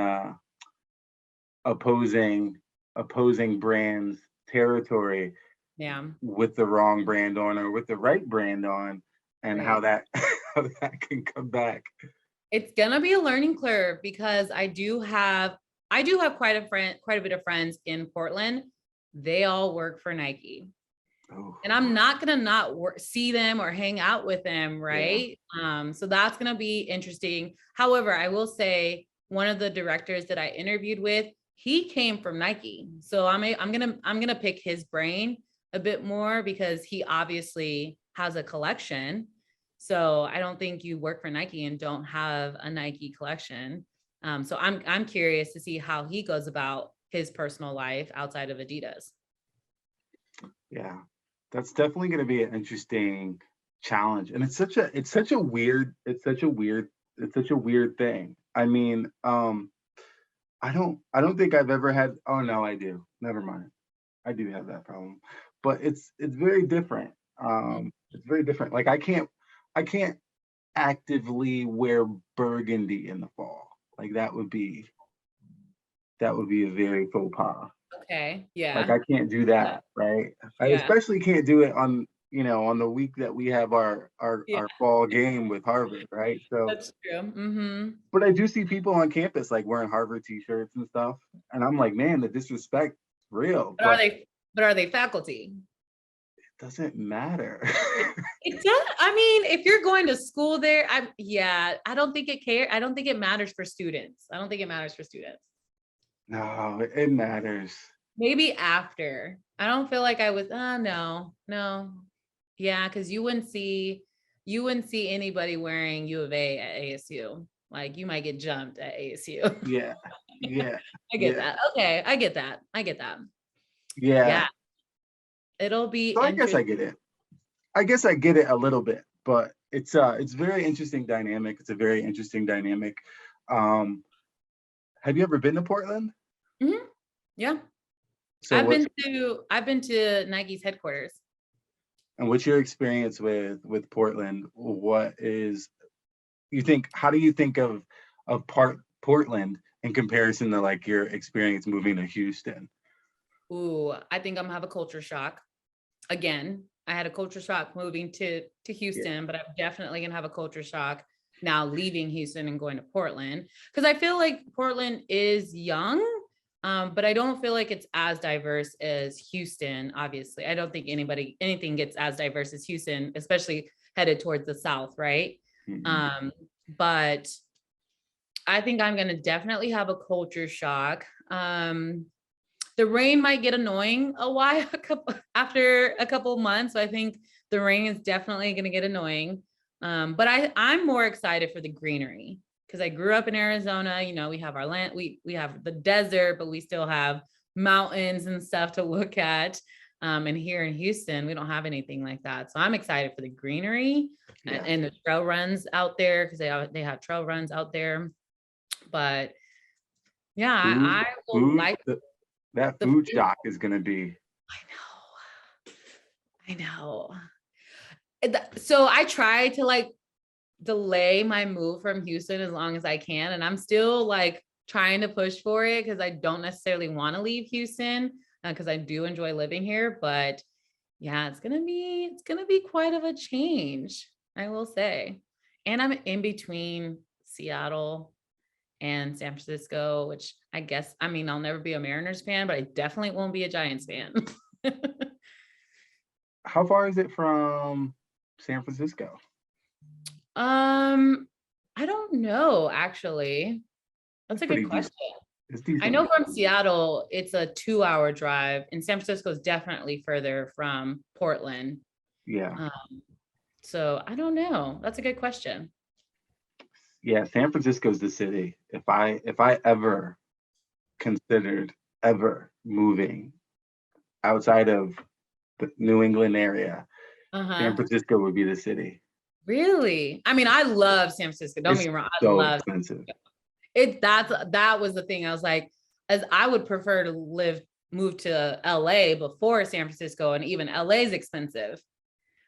opposing opposing brands territory Yeah. with the wrong brand on or with the right brand on, and how Right. that how that can come back. It's gonna be a learning curve because I do have quite a bit of friends in Portland. They all work for Nike. Oh, And I'm not gonna not see them or hang out with them, yeah. right? So that's gonna be interesting. However, I will say one of the directors that I interviewed with, he came from Nike, so I'm gonna pick his brain a bit more because he obviously has a collection. So I don't think you work for Nike and don't have a Nike collection. So I'm curious to see how he goes about his personal life outside of Adidas. Yeah, that's definitely going to be an interesting challenge, and it's such a weird thing. I mean, I don't think I've ever had. Oh no, I do. Never mind. I do have that problem, but it's very different. It's very different. Like I can't actively wear burgundy in the fall. Like that would be a very faux pas. Okay. Like, Yeah. I can't do that, right? I Yeah. especially can't do it on the week that we have our Yeah. our fall game with Harvard, right? So, That's true. Hmm. but I do see people on campus, like, wearing Harvard T-shirts and stuff, and I'm like, "Man, the disrespect real," But are but they but are they faculty? it doesn't matter. It, it does. I mean, if you're going to school there, I don't think I don't think it matters for students. I don't think it matters for students. No, it matters. Maybe after. I don't feel like I was, no, no. Yeah, because you wouldn't see anybody wearing U of A at ASU. Like you might get jumped at ASU. Yeah. Yeah. I get Yeah. that. Okay, I get that. I get that. Yeah. Yeah, it'll be So I guess interesting. I get it. I guess I get it a little bit, but it's very interesting dynamic. It's a very interesting dynamic. Um, have you ever been to Portland? Mhm. Yeah. So I've what's been to I've been to Nike's headquarters. and what's your experience with Portland? What is you think? How do you think of Portland in comparison to like your experience moving to Houston? Ooh, I think I'm gonna have a culture shock. Again, I had a culture shock moving to Yeah, Houston, but I'm definitely gonna have a culture shock now leaving Houston and going to Portland because I feel like Portland is young, but I don't feel like it's as diverse as Houston. Obviously, I don't think anything gets as diverse as Houston, especially headed towards the south, right? mhm, Um, but I think I'm gonna definitely have a culture shock. The rain might get annoying after a couple months. So I think the rain is definitely going to get annoying. But I'm more excited for the greenery because I grew up in Arizona. We have our land, we have the desert, but we still have mountains and stuff to look at. And here in Houston, we don't have anything like that. So I'm excited for the greenery yeah. and the trail runs out there because they have trail runs out there. But yeah, Food, I will food. like That the food food. shock is gonna be. I know. So I try to like delay my move from Houston as long as I can. And I'm still like trying to push for it because I don't necessarily want to leave Houston because I do enjoy living here. But yeah, it's gonna be quite of a change, I will say. And I'm in between Seattle and San Francisco, which I guess, I mean, I'll never be a Mariners fan, but I definitely won't be a Giants fan. How far is it from San Francisco? I don't know, actually. That's It's a good pretty question. decent. It's I decent. know from Seattle, it's a 2-hour drive, and San Francisco is definitely further from Portland. Yeah. So I don't know. That's a good question. Yeah, San Francisco's the city. If I ever considered ever moving outside of the New England area, San Uh-huh. Francisco would be the city. Really? I mean, I love San Francisco. Don't get It's me wrong. I so love expensive. it. That was the thing. I was like, as I would prefer to move to LA before San Francisco, and even LA is expensive,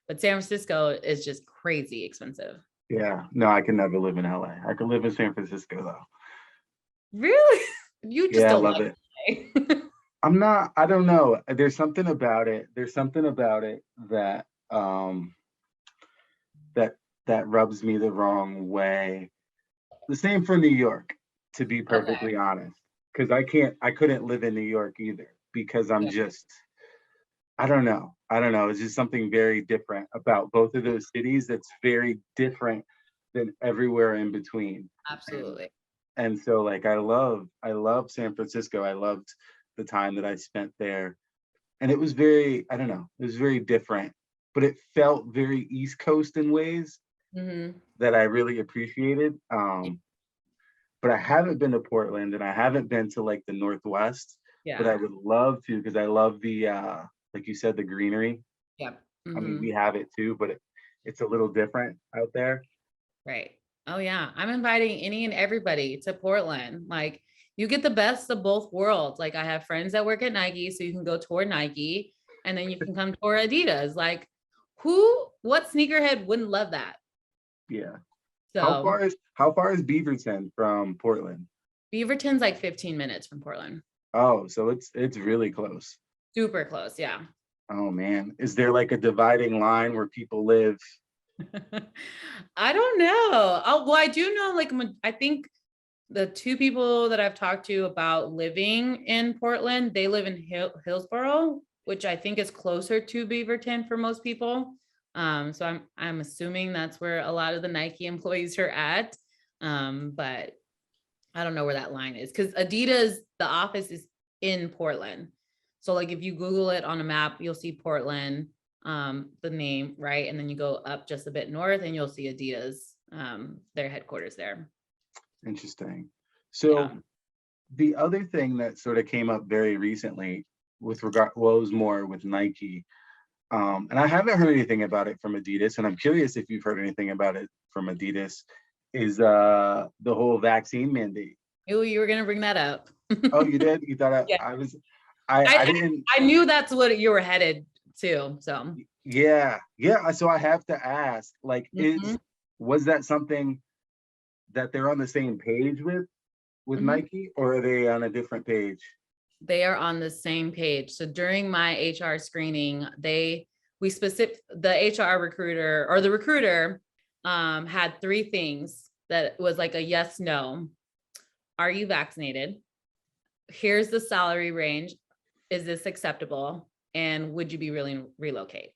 but San Francisco is just crazy expensive. Yeah. No, I could never live in LA. I could live in San Francisco though. Really? You just Yeah, I don't love like it. LA. I don't know. There's something about it. There's something about it that that that rubs me the wrong way. The same for New York, to be Okay. perfectly honest. Because I couldn't live in New York either because I'm Yeah, just, I don't know. I don't know. It's just something very different about both of those cities that's very different than everywhere in between. And absolutely. and so like I love San Francisco. I loved the time that I spent there. And it was very, I don't know, it was very different, but it felt very East Coast in ways Hmm. that I really appreciated. But I haven't been to Portland and I haven't been to like the Northwest, but Yeah. I would love to because I love the like you said, the greenery. Yeah. I mean, Hmm. we have it too, but it's a little different out there. Right. Oh yeah. I'm inviting any and everybody to Portland. Like you get the best of both worlds. Like I have friends that work at Nike, so you can go tour Nike and then you can come tour Adidas. Like what sneakerhead wouldn't love that? Yeah. So How far is Beaverton from Portland? Beaverton's like 15 minutes from Portland. Oh, so it's really close. Super close. Yeah. Oh man. Is there like a dividing line where people live? I don't know. Oh, well, I do know, like, I think the two people that I've talked to about living in Portland, they live in Hillsborough, which I think is closer to Beaverton for most people. So I'm assuming that's where a lot of the Nike employees are at. But I don't know where that line is because Adidas, the office is in Portland. So like if you Google it on a map, you'll see Portland, the name, right? And then you go up just a bit north and you'll see Adidas, their headquarters there. Interesting. Yeah. So the other thing that sort of came up very recently with regard, well, it was more with Nike. And I haven't heard anything about it from Adidas, and I'm curious if you've heard anything about it from Adidas, is the whole vaccine mandate. Oh, you were gonna bring that up. Oh, you did? You thought Yeah. I was I I, didn't. I knew that's what you were headed to. So Yeah, yeah. So I have to ask, like, mhm, was that something that they're on the same page with mhm. Nike, or are they on a different page? They are on the same page. So during my HR screening, the HR recruiter or the recruiter had three things that was like a yes, no. Are you vaccinated? Here's the salary range. Is this acceptable? And would you be willing to relocate?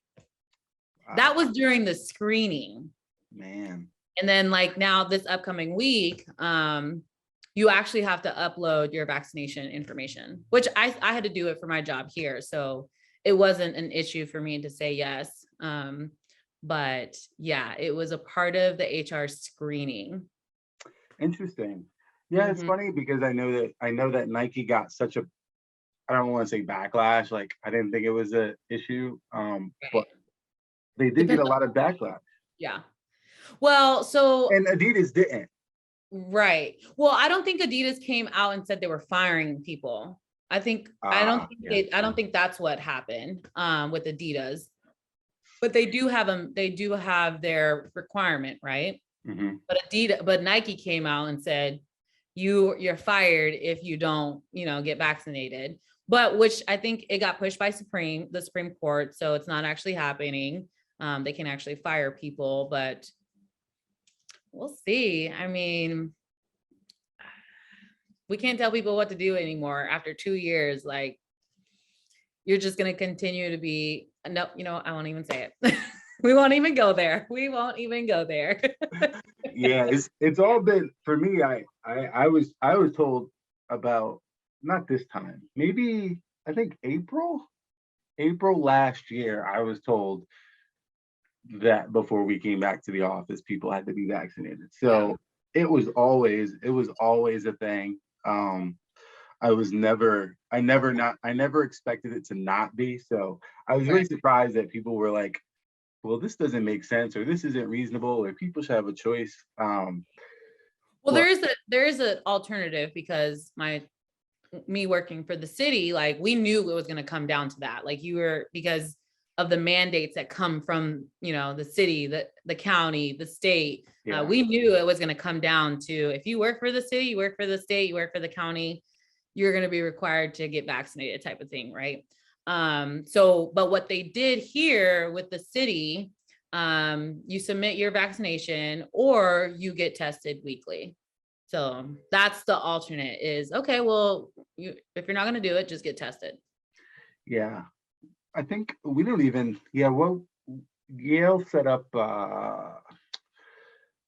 That Wow, was during the screening. man. And then like now this upcoming week, you actually have to upload your vaccination information, which I had to do it for my job here. So it wasn't an issue for me to say yes. But yeah, it was a part of the HR screening. Interesting. Yeah, it's Mhm. funny because I know that Nike got such a, I don't want to say backlash, like I didn't think it was a issue. But Right. they did get Depends a on lot of the company. backlash. Yeah. Well, so And Adidas didn't. right. Well, I don't think Adidas came out and said they were firing people. Yeah. I don't think that's what happened with Adidas. But they do have their requirement, right? Hmm. But Nike came out and said, you're fired if you don't, get vaccinated. But which I think it got pushed by the Supreme Court. So it's not actually happening. They can actually fire people, but we'll see. I mean, we can't tell people what to do anymore after 2 years. Like, you're just going to continue to be, no, I won't even say it. We won't even go there. We won't even go there. Yeah, it's all been for me. I was told about, not this time, maybe I think April last year. I was told that before we came back to the office, people had to be vaccinated. Yeah. So it was always a thing. I never expected it to not be. So I was really Right. surprised that people were like, well, this doesn't make sense, or this isn't reasonable, or people should have a choice. Well, But there is an alternative because me working for the city, like we knew it was going to come down to that. Like because of the mandates that come from, the city, the county, the state. yeah, We knew it was going to come down to, if you work for the city, you work for the state, you work for the county, you're going to be required to get vaccinated, type of thing. Right. But what they did here with the city, you submit your vaccination or you get tested weekly. So that's the alternate is, okay, well, if you're not going to do it, just get tested. yeah. I think we don't even. Yeah, well, Yale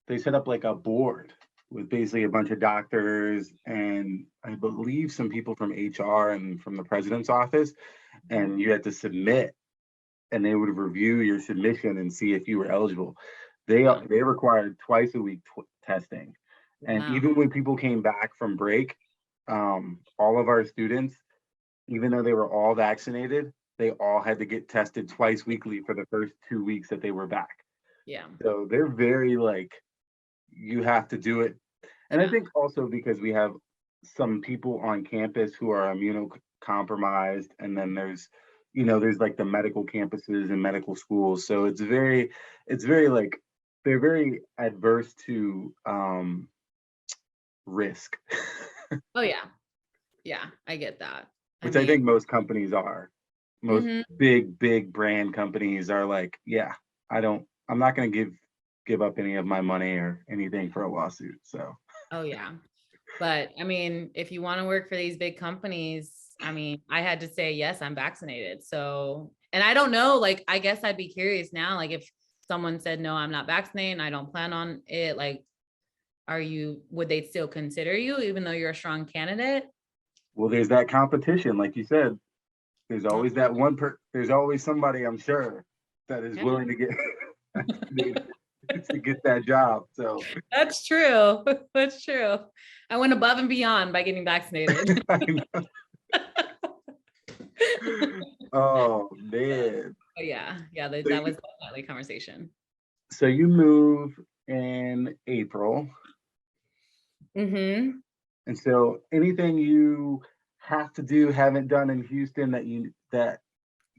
they set up like a board with basically a bunch of doctors and I believe some people from HR and from the president's office, and you had to submit, and they would review your submission and see if you were eligible. They Wow. they required twice a week testing, and Wow. even when people came back from break, all of our students, even though they were all vaccinated, they all had to get tested twice weekly for the first 2 weeks that they were back. Yeah. So they're very like, you have to do it. And I Yeah. think also because we have some people on campus who are immunocompromised, and then there's like the medical campuses and medical schools. So it's very like they're very adverse to risk, Oh yeah. Yeah. I get that. I which I mean, think most companies are. Most mhm. big brand companies are like, yeah, I'm not going to give up any of my money or anything for a lawsuit. So Oh yeah. But I mean, if you want to work for these big companies, I mean, I had to say, yes, I'm vaccinated. So, and I don't know, like, I guess I'd be curious now, like if someone said, no, I'm not vaccinated and I don't plan on it, like, would they still consider you even though you're a strong candidate? well, there's that competition, like you said. There's Oh, always there's always somebody, I'm sure, that is yeah. willing to get vaccinated to get that job. So That's true. That's true. I went above and beyond by getting vaccinated. I know. Oh man. Oh yeah. Yeah, So that was definitely a conversation. so you move in April. Mm-hmm. And so anything you have to do, haven't done in Houston that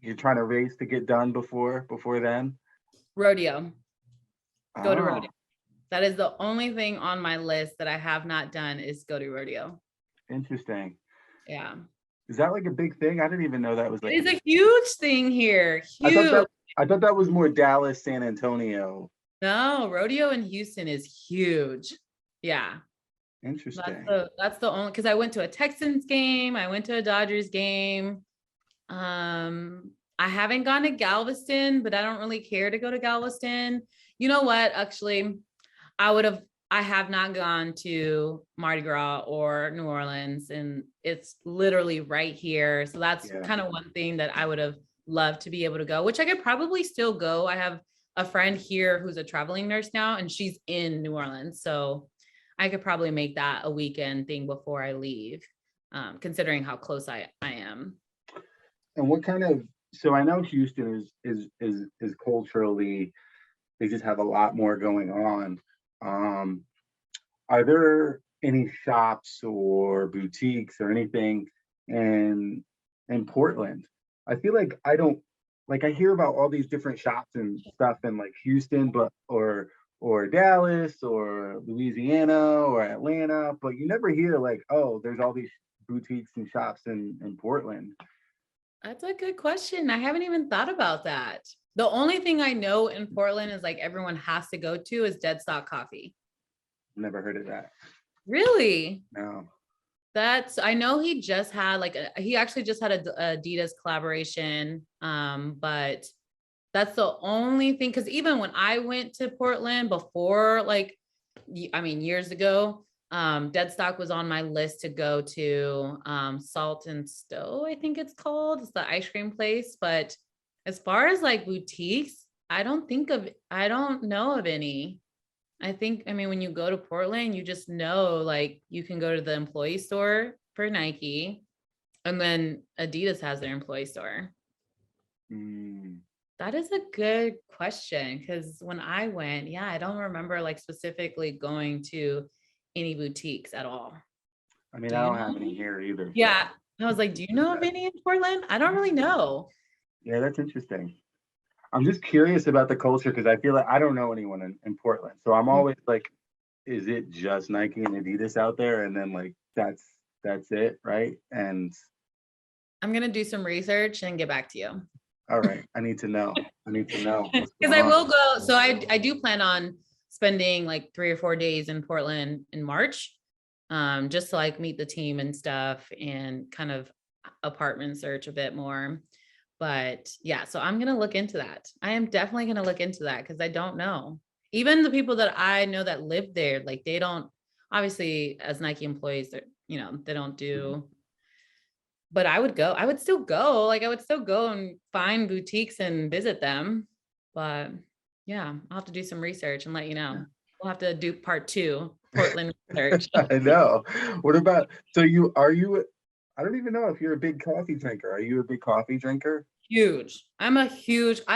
you're trying to race to get done before then? Rodeo. Go to Oh, rodeo. That is the only thing on my list that I have not done is go to rodeo. interesting. Yeah. Is that like a big thing? I didn't even know that was like It is a huge thing here. I thought Huge. that I thought that was more Dallas, San Antonio. No, rodeo in Houston is huge. Yeah. Interesting. That's the only, because I went to a Texans game, I went to a Dodgers game. I haven't gone to Galveston, but I don't really care to go to Galveston. You know what? Actually, I would have, I have not gone to Mardi Gras or New Orleans, and it's literally right here. So that's Yeah. kind of one thing that I would have loved to be able to go, which I could probably still go. I have a friend here who's a traveling nurse now, and she's in New Orleans. So I could probably make that a weekend thing before I leave, considering how close I am. And what kind of so I know Houston is culturally, they just have a lot more going on. Um, are there any shops or boutiques or anything in Portland? I feel like I don't like I hear about all these different shops and stuff in like Houston, but or Dallas or Louisiana or Atlanta, but you never hear like, oh, there's all these boutiques and shops in Portland. That's a good question. I haven't even thought about that. The only thing I know in Portland is like everyone has to go to is Dead Stock Coffee. Never heard of that. Really? No. That's, I know he just had like he actually just had a Adidas collaboration. But that's the only thing, because even when I went to Portland before, like, I mean, years ago, Dead Stock was on my list to go to. Salt and Stowe, I think it's called. It's the ice cream place. But as far as like boutiques, I don't know of any. I think, I mean, when you go to Portland, you just know, like, you can go to the employee store for Nike, and then Adidas has their employee store. Mm. That is a good question, because when I went, yeah, I don't remember like specifically going to any boutiques at all. I mean, Do I you don't know? have any here either. Yeah. I was like, do you know of any in Portland? I don't really know. Yeah, that's interesting. I'm just curious about the culture because I feel like I don't know anyone in Portland. So I'm always like, is it just Nike and Adidas out there? And then like that's it, right? And I'm gonna do some research and get back to you. all right, I need to know. I need to know what's Because going I on. will go. So I do plan on spending like 3 or 4 days in Portland in March, just to like meet the team and stuff and kind of apartment search a bit more. But yeah, so I'm gonna look into that. I am definitely gonna look into that because I don't know. Even the people that I know that live there, like they don't, obviously as Nike employees, they're, they don't do, but I would go. I would still go. Like I would still go and find boutiques and visit them. But yeah, I'll have to do some research and let you know. We'll have to do part 2, Portland research. I know. What about are you I don't even know if you're a big coffee drinker. Are you a big coffee drinker? Huge. I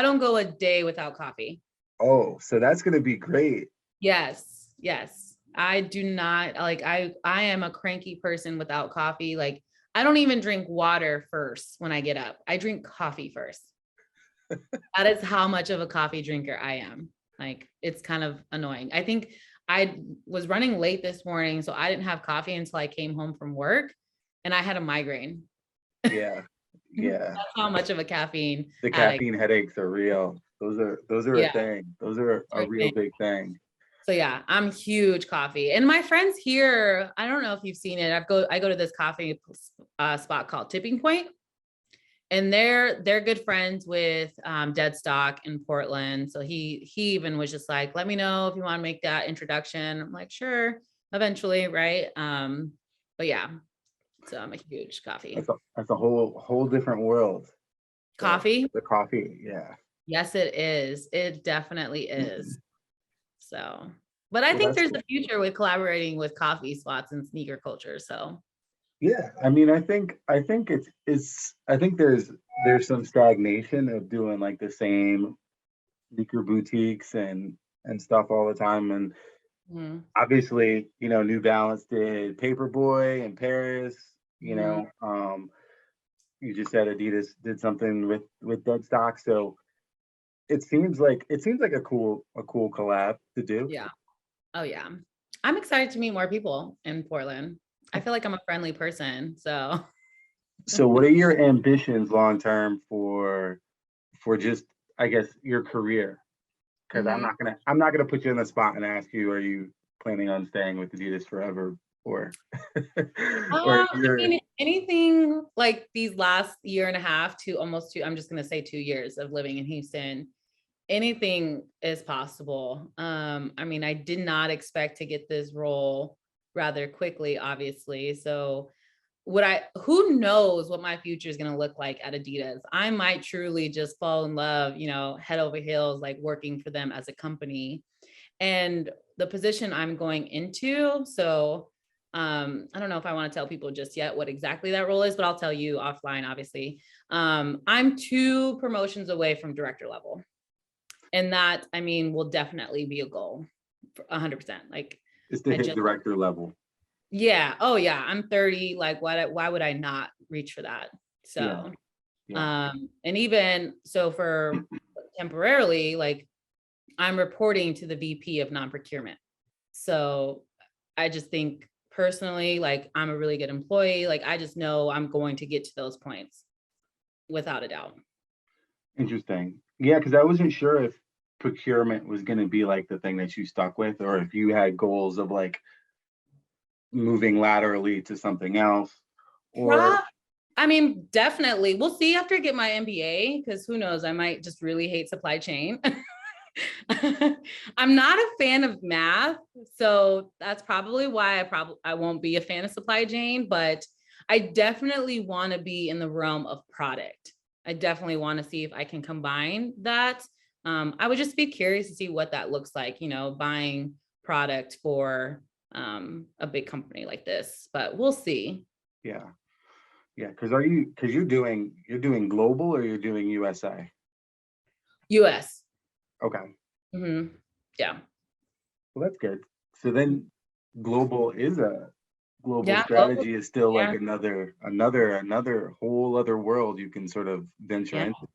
don't go a day without coffee. Oh, so that's gonna be great. Yes. Yes. I do not like, I am a cranky person without coffee. Like I don't even drink water first when I get up. I drink coffee first. That is how much of a coffee drinker I am. Like it's kind of annoying. I think I was running late this morning, so I didn't have coffee until I came home from work and I had a migraine. Yeah. Yeah. That's how much of a caffeine The addict. caffeine headaches are real. Those are a Yeah. thing. Those are a real big thing. So yeah, I'm huge coffee. And my friends here, I don't know if you've seen it. I go to this coffee spot called Tipping Point, and they're good friends with Dead Stock in Portland. So he even was just like, let me know if you want to make that introduction. I'm like, sure, eventually, right? But yeah, so I'm a huge coffee. That's a whole different world. Coffee? The coffee, yeah. Yes, it is. It definitely is. So, but I Well, think that's there's cool. a future with collaborating with coffee spots and sneaker culture. So Yeah, I mean, I think it's I think there's some stagnation of doing like the same sneaker boutiques and stuff all the time. And mm, obviously, New Balance did Paperboy in Paris, mm, you just said Adidas did something with Dead Stock. So it seems like a cool collab to do. yeah. Oh yeah. I'm excited to meet more people in Portland. I feel like I'm a friendly person. So So what are your ambitions long term for just I guess your career? Because I'm Mhm. not gonna I'm not gonna put you in the spot and ask you, are you planning on staying with Adidas forever or or I you're mean, anything like these last year and a half to almost 2, I'm just going to say 2 years of living in Houston, anything is possible. I mean, I did not expect to get this role rather quickly, obviously. So who knows what my future is going to look like at Adidas? I might truly just fall in love, head over heels, like working for them as a company and the position I'm going into. So, I don't know if I want to tell people just yet what exactly that role is, but I'll tell you offline, obviously. I'm 2 promotions away from director level. And that, I mean, will definitely be a goal for 100%. Like, is to I hit just, director level. yeah. Oh yeah. I'm 30. Like, why would I not reach for that? Yeah, So, yeah. and even so for temporarily, like I'm reporting to the VP of non-procurement. So I just think personally, like I'm a really good employee. Like I just know I'm going to get to those points without a doubt. Interesting. Yeah, because I wasn't sure if procurement was going to be like the thing that you stuck with, or if you had goals of like moving laterally to something else, or I mean, definitely. We'll see after I get my MBA, because who knows, I might just really hate supply chain. I'm not a fan of math, so that's probably why I won't be a fan of supply chain, but I definitely want to be in the realm of product. I definitely want to see if I can combine that. I would just be curious to see what that looks like, buying product for a big company like this, but we'll see. yeah, yeah. Because you're doing global or you're doing USA? US. Okay, Yeah. well that's good. So then global Yeah. Oh, strategy is still like yeah. another whole other world you can sort of venture Yeah. into.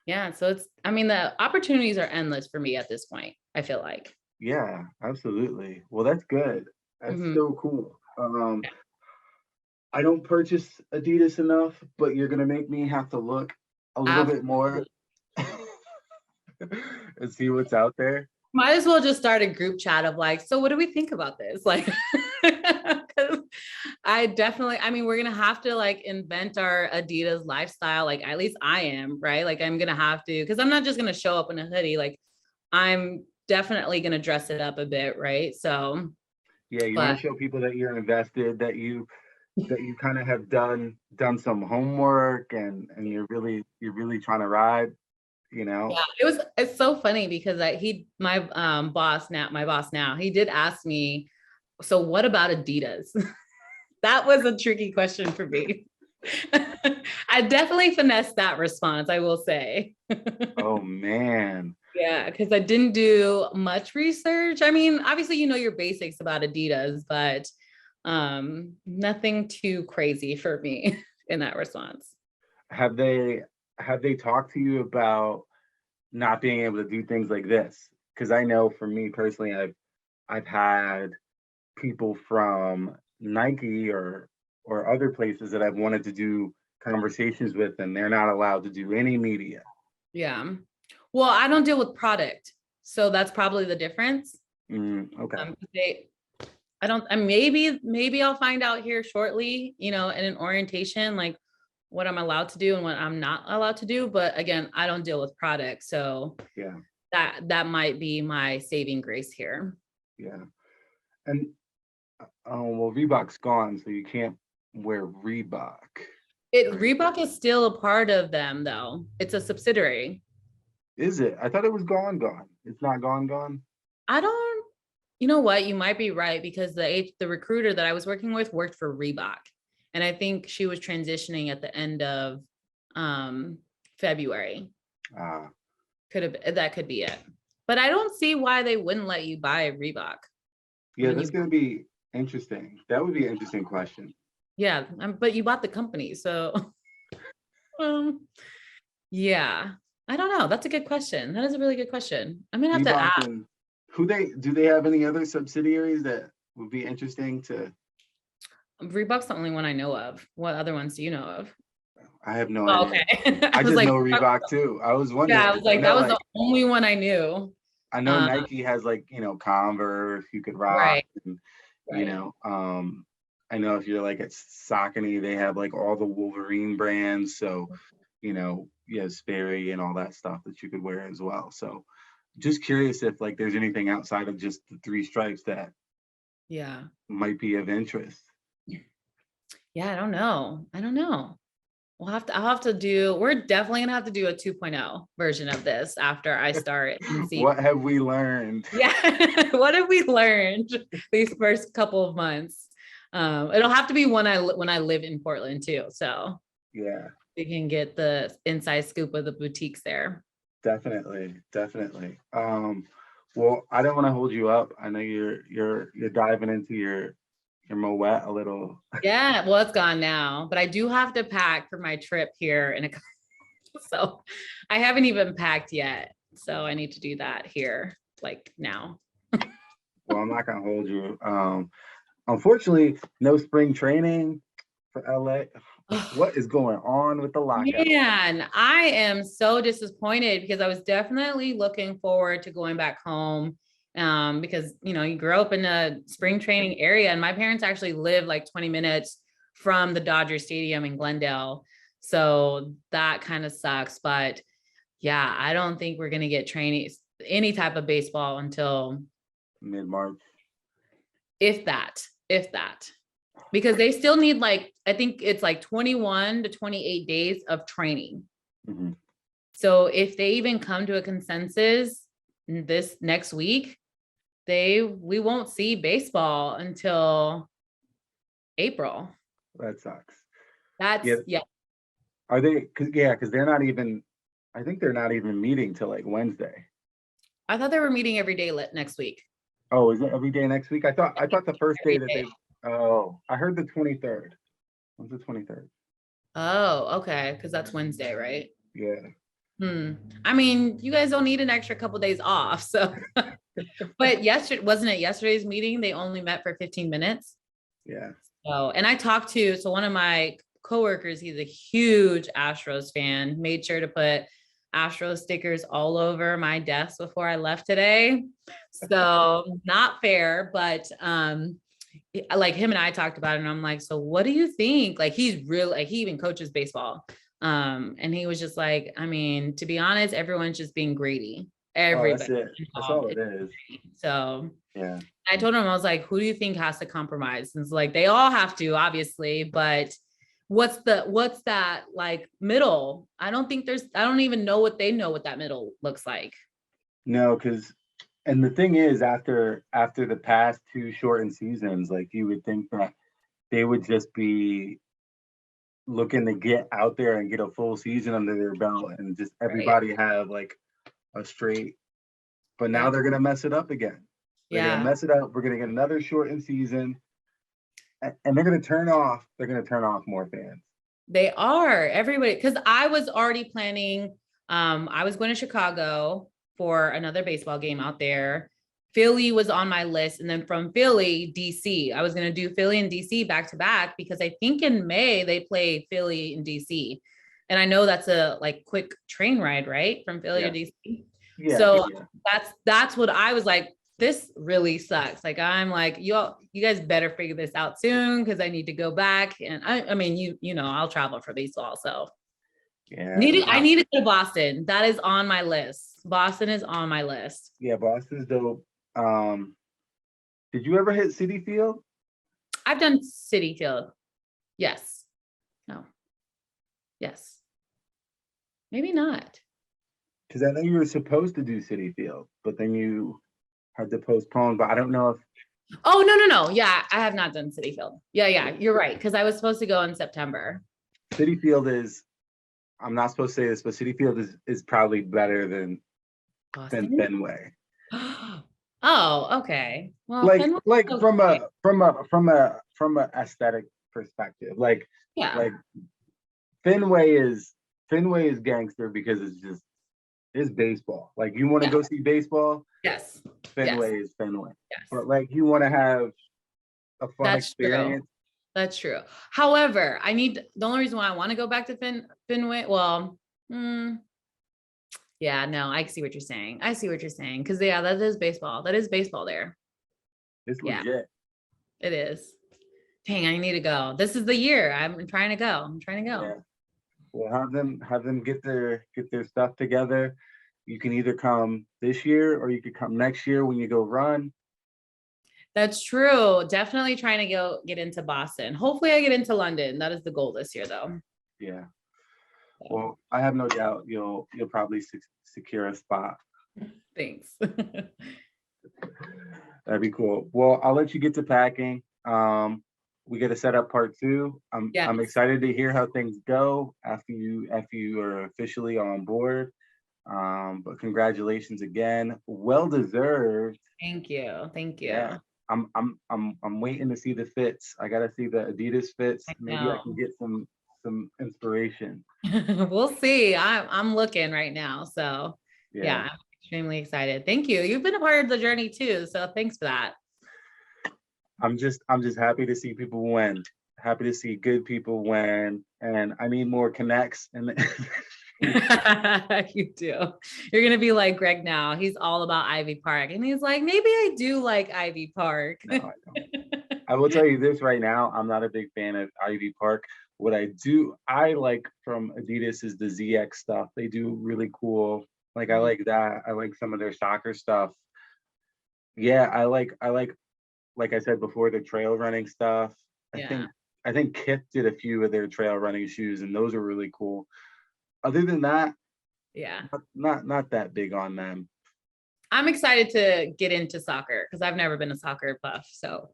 Yeah. So I mean, the opportunities are endless for me at this point, I feel like. Yeah, absolutely. Well, that's good. That's Mhm. so cool. I don't purchase Adidas enough, but you're gonna make me have to look a little bit more Absolutely. and see what's out there. Might as well just start a group chat of like, so what do we think about this? Like, 'cause I mean, we're gonna have to like invent our Adidas lifestyle. Like, at least I am, right? Like, I'm gonna have to, because I'm not just gonna show up in a hoodie. Like, I'm definitely gonna dress it up a bit, right? So, Yeah, you want but to show people that you're invested, that you kind of have done some homework and you're really trying to ride, you know. yeah, it's so funny because my boss now, he did ask me, so what about Adidas? That was a tricky question for me. I definitely finessed that response, I will say. Oh man. Yeah, because I didn't do much research. I mean, obviously, your basics about Adidas, but nothing too crazy for me in that response. Have they have they talked to you about not being able to do things like this? Because I know for me personally, I've had people from Nike or other places that I've wanted to do conversations with, and they're not allowed to do any media. Yeah. Well, I don't deal with product, so that's probably the difference. Okay. They, I don't, and maybe I'll find out here shortly, in an orientation, like what I'm allowed to do and what I'm not allowed to do. But again, I don't deal with products, so Yeah. that might be my saving grace here. Yeah. And well, Reebok's gone, so you can't wear Reebok, right? Reebok is still a part of them, though. It's a subsidiary. Is it? I thought it was gone, gone. It's not gone, gone. I don't. You know what? You might be right because the recruiter that I was working with worked for Reebok, and I think she was transitioning at the end of um, February. Ah, That could be it. But I don't see why they wouldn't let you buy a Reebok yeah, when that's you. gonna be interesting. That would be an interesting question. Yeah, but you bought the company, so um, yeah. I don't know. That's a good question. That is a really good question. I'm gonna have to Reebok ask. and who they do they have any other subsidiaries that would be interesting to? Reebok's the only one I know of. What other ones do you know of? I have no Oh, idea. okay. I I was just like, know Reebok too. I was yeah, I wondering. was I like, that know was the like only one I knew. I know Um, Nike has like, Converse you could rock right, and you right. know, I know if you're like at Saucony, they have like all the Wolverine brands. So, you have Sperry and all that stuff that you could wear as well. So just curious if like there's anything outside of just the three stripes that Yeah. might be of interest. Yeah, I don't know. I don't know. I'll have to we're definitely gonna have to do a 2.0 version of this after I start and see. What have we learned? Yeah. What have we learned these first couple of months? It'll have to be when I live in Portland too. So Yeah, we can get the inside scoop of the boutiques there. definitely, definitely. Well, I don't want to hold you up. I know you're diving into your Moet a little. Yeah, well, it's gone now, but I do have to pack for my trip here so I haven't even packed yet. So I need to do that here, like now. Well, I'm not gonna hold you. Unfortunately, no spring training for LA. What is going on with the lockout? Man, I am so disappointed because I was definitely looking forward to going back home. Because you grow up in a spring training area, and my parents actually live like 20 minutes from the Dodger Stadium in Glendale. So that kind of sucks. But yeah, I don't think we're gonna get training any type of baseball until Mid-March. if that, because they still need like, I think it's like 21 to 28 days of training. Mhm. So if they even come to a consensus this next week, we won't see baseball until April. That sucks. That's Yeah. yeah. Are they? Because they're not even. I think they're not even meeting till like Wednesday. I thought they were meeting every day next week. Oh, is it every day next week? I thought the first day Every that day. they. Oh, I heard the 23rd. When's the 23rd? Oh, okay, because that's Wednesday, right? Yeah. I mean, you guys don't need an extra couple days off. So, but yesterday, wasn't it yesterday's meeting? They only met for 15 minutes. Yeah. So, and I talked to, so one of my coworkers, he's a huge Astros fan, made sure to put Astros stickers all over my desk before I left today. So not fair, but like him and I talked about it, and I'm like, so what do you think? Like he's real, like he even coaches baseball. And he was just like, I mean, to be honest, everyone's just being greedy. Oh, that's Everybody it. That's all it is. so Yeah. I told him, I was like, who do you think has to compromise? And it's like, they all have to, obviously, but what's that like middle? I don't even know what they know what that middle looks like. No, and the thing is, after the past two shortened seasons, like you would think that they would just be looking to get out there and get a full season under their belt and just everybody have like a straight. But now Yeah. they're gonna mess it up again. They're gonna Yeah. mess it up. We're gonna get another shortened season, and they're gonna turn off. They're gonna turn off more fans. They are everybody, because I was already planning. I was going to Chicago for another baseball game out there. Philly was on my list, and then from Philly, DC. I was going to do Philly and DC back to back because I think in May they play Philly and DC, and I know that's a like quick train ride, right, from Philly to DC. Yeah. So that's what I was like. This really sucks. Like I'm like, you guys better figure this out soon because I need to go back. And I mean, you know, I'll travel for baseball. So Yeah. I need to go to Boston. That is on my list. Boston is on my list. Yeah, Boston's dope. Did you ever hit Citi Field? I've done Citi Field. Yes. No. Yes. Maybe not. Because I know you were supposed to do Citi Field, but then you had to postpone. But I don't know if Oh, no. Yeah, I have not done Citi Field. Yeah, you're right. Because I was supposed to go in September. Citi Field is. I'm not supposed to say this, but Citi Field is probably better than Boston? Fenway. Oh, okay. Well, Like okay. from a aesthetic perspective, like Yeah. Fenway is gangster because it's baseball. Like you want to Yeah. go see baseball, Yes. Fenway is Fenway. Yes. But like you want to have a fun That's true. experience. That's true. However, the only reason why I want to go back to Fenway, well, yeah, no, I see what you're saying. Because yeah, that is baseball. That is baseball there. It's Yeah, legit. it is. Dang, I need to go. This is the year. I'm trying to go. Yeah. Well, have them get their stuff together. You can either come this year or you could come next year when you go run. That's true. Definitely trying to get into Boston. Hopefully I get into London. That is the goal this year though. Yeah. Well, I have no doubt you'll probably secure a spot. Thanks. That'd be cool. Well, I'll let you get to packing. We got to set up part two. I'm excited to hear how things go after you are officially on board. But congratulations again. Well deserved. Thank you. Yeah. I'm waiting to see the fits. I gotta see the Adidas fits. Maybe I can get some inspiration. We'll see. I'm looking right now. So yeah, I'm extremely excited. Thank you. You've been a part of the journey too. So thanks for that. I'm just happy to see people win. Happy to see good people win. And I need more connects. And You do. You're gonna be like Greg now. He's all about Ivy Park. And he's like, maybe I do like Ivy Park. no, I don't. I will tell you this right now. I'm not a big fan of Ivy Park. What I like from Adidas is the ZX stuff. They do really cool. Like I like that. I like some of their soccer stuff. Yeah, like I said before, the trail running stuff. Yeah. I think Kith did a few of their trail running shoes, and those are really cool. Other than that, Yeah. not that big on them. I'm excited to get into soccer because I've never been a soccer buff. So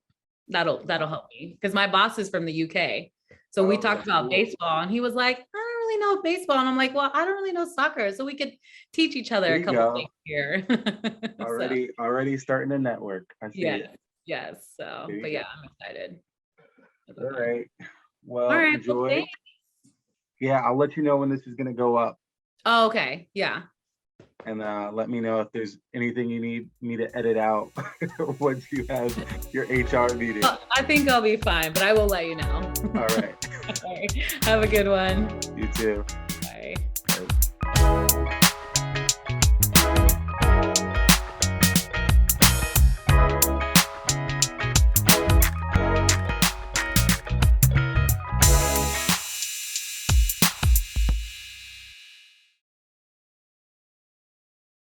that'll help me. Because my boss is from the UK. So we talked That's about cool. baseball and he was like, I don't really know baseball. And I'm like, well, I don't really know soccer. So we could teach each other There a you couple go. things here. Already starting to network. I see Yes. it. Yes. So, There you but yeah, go. I'm excited. All right. All Well, right. Well, enjoy. thanks. Yeah, I'll let you know when this is gonna go up, Oh, okay. Yeah. and let me know if there's anything you need me to edit out once you have your HR meeting. Well, I think I'll be fine, but I will let you know. All right. All right. Have a good one. You too.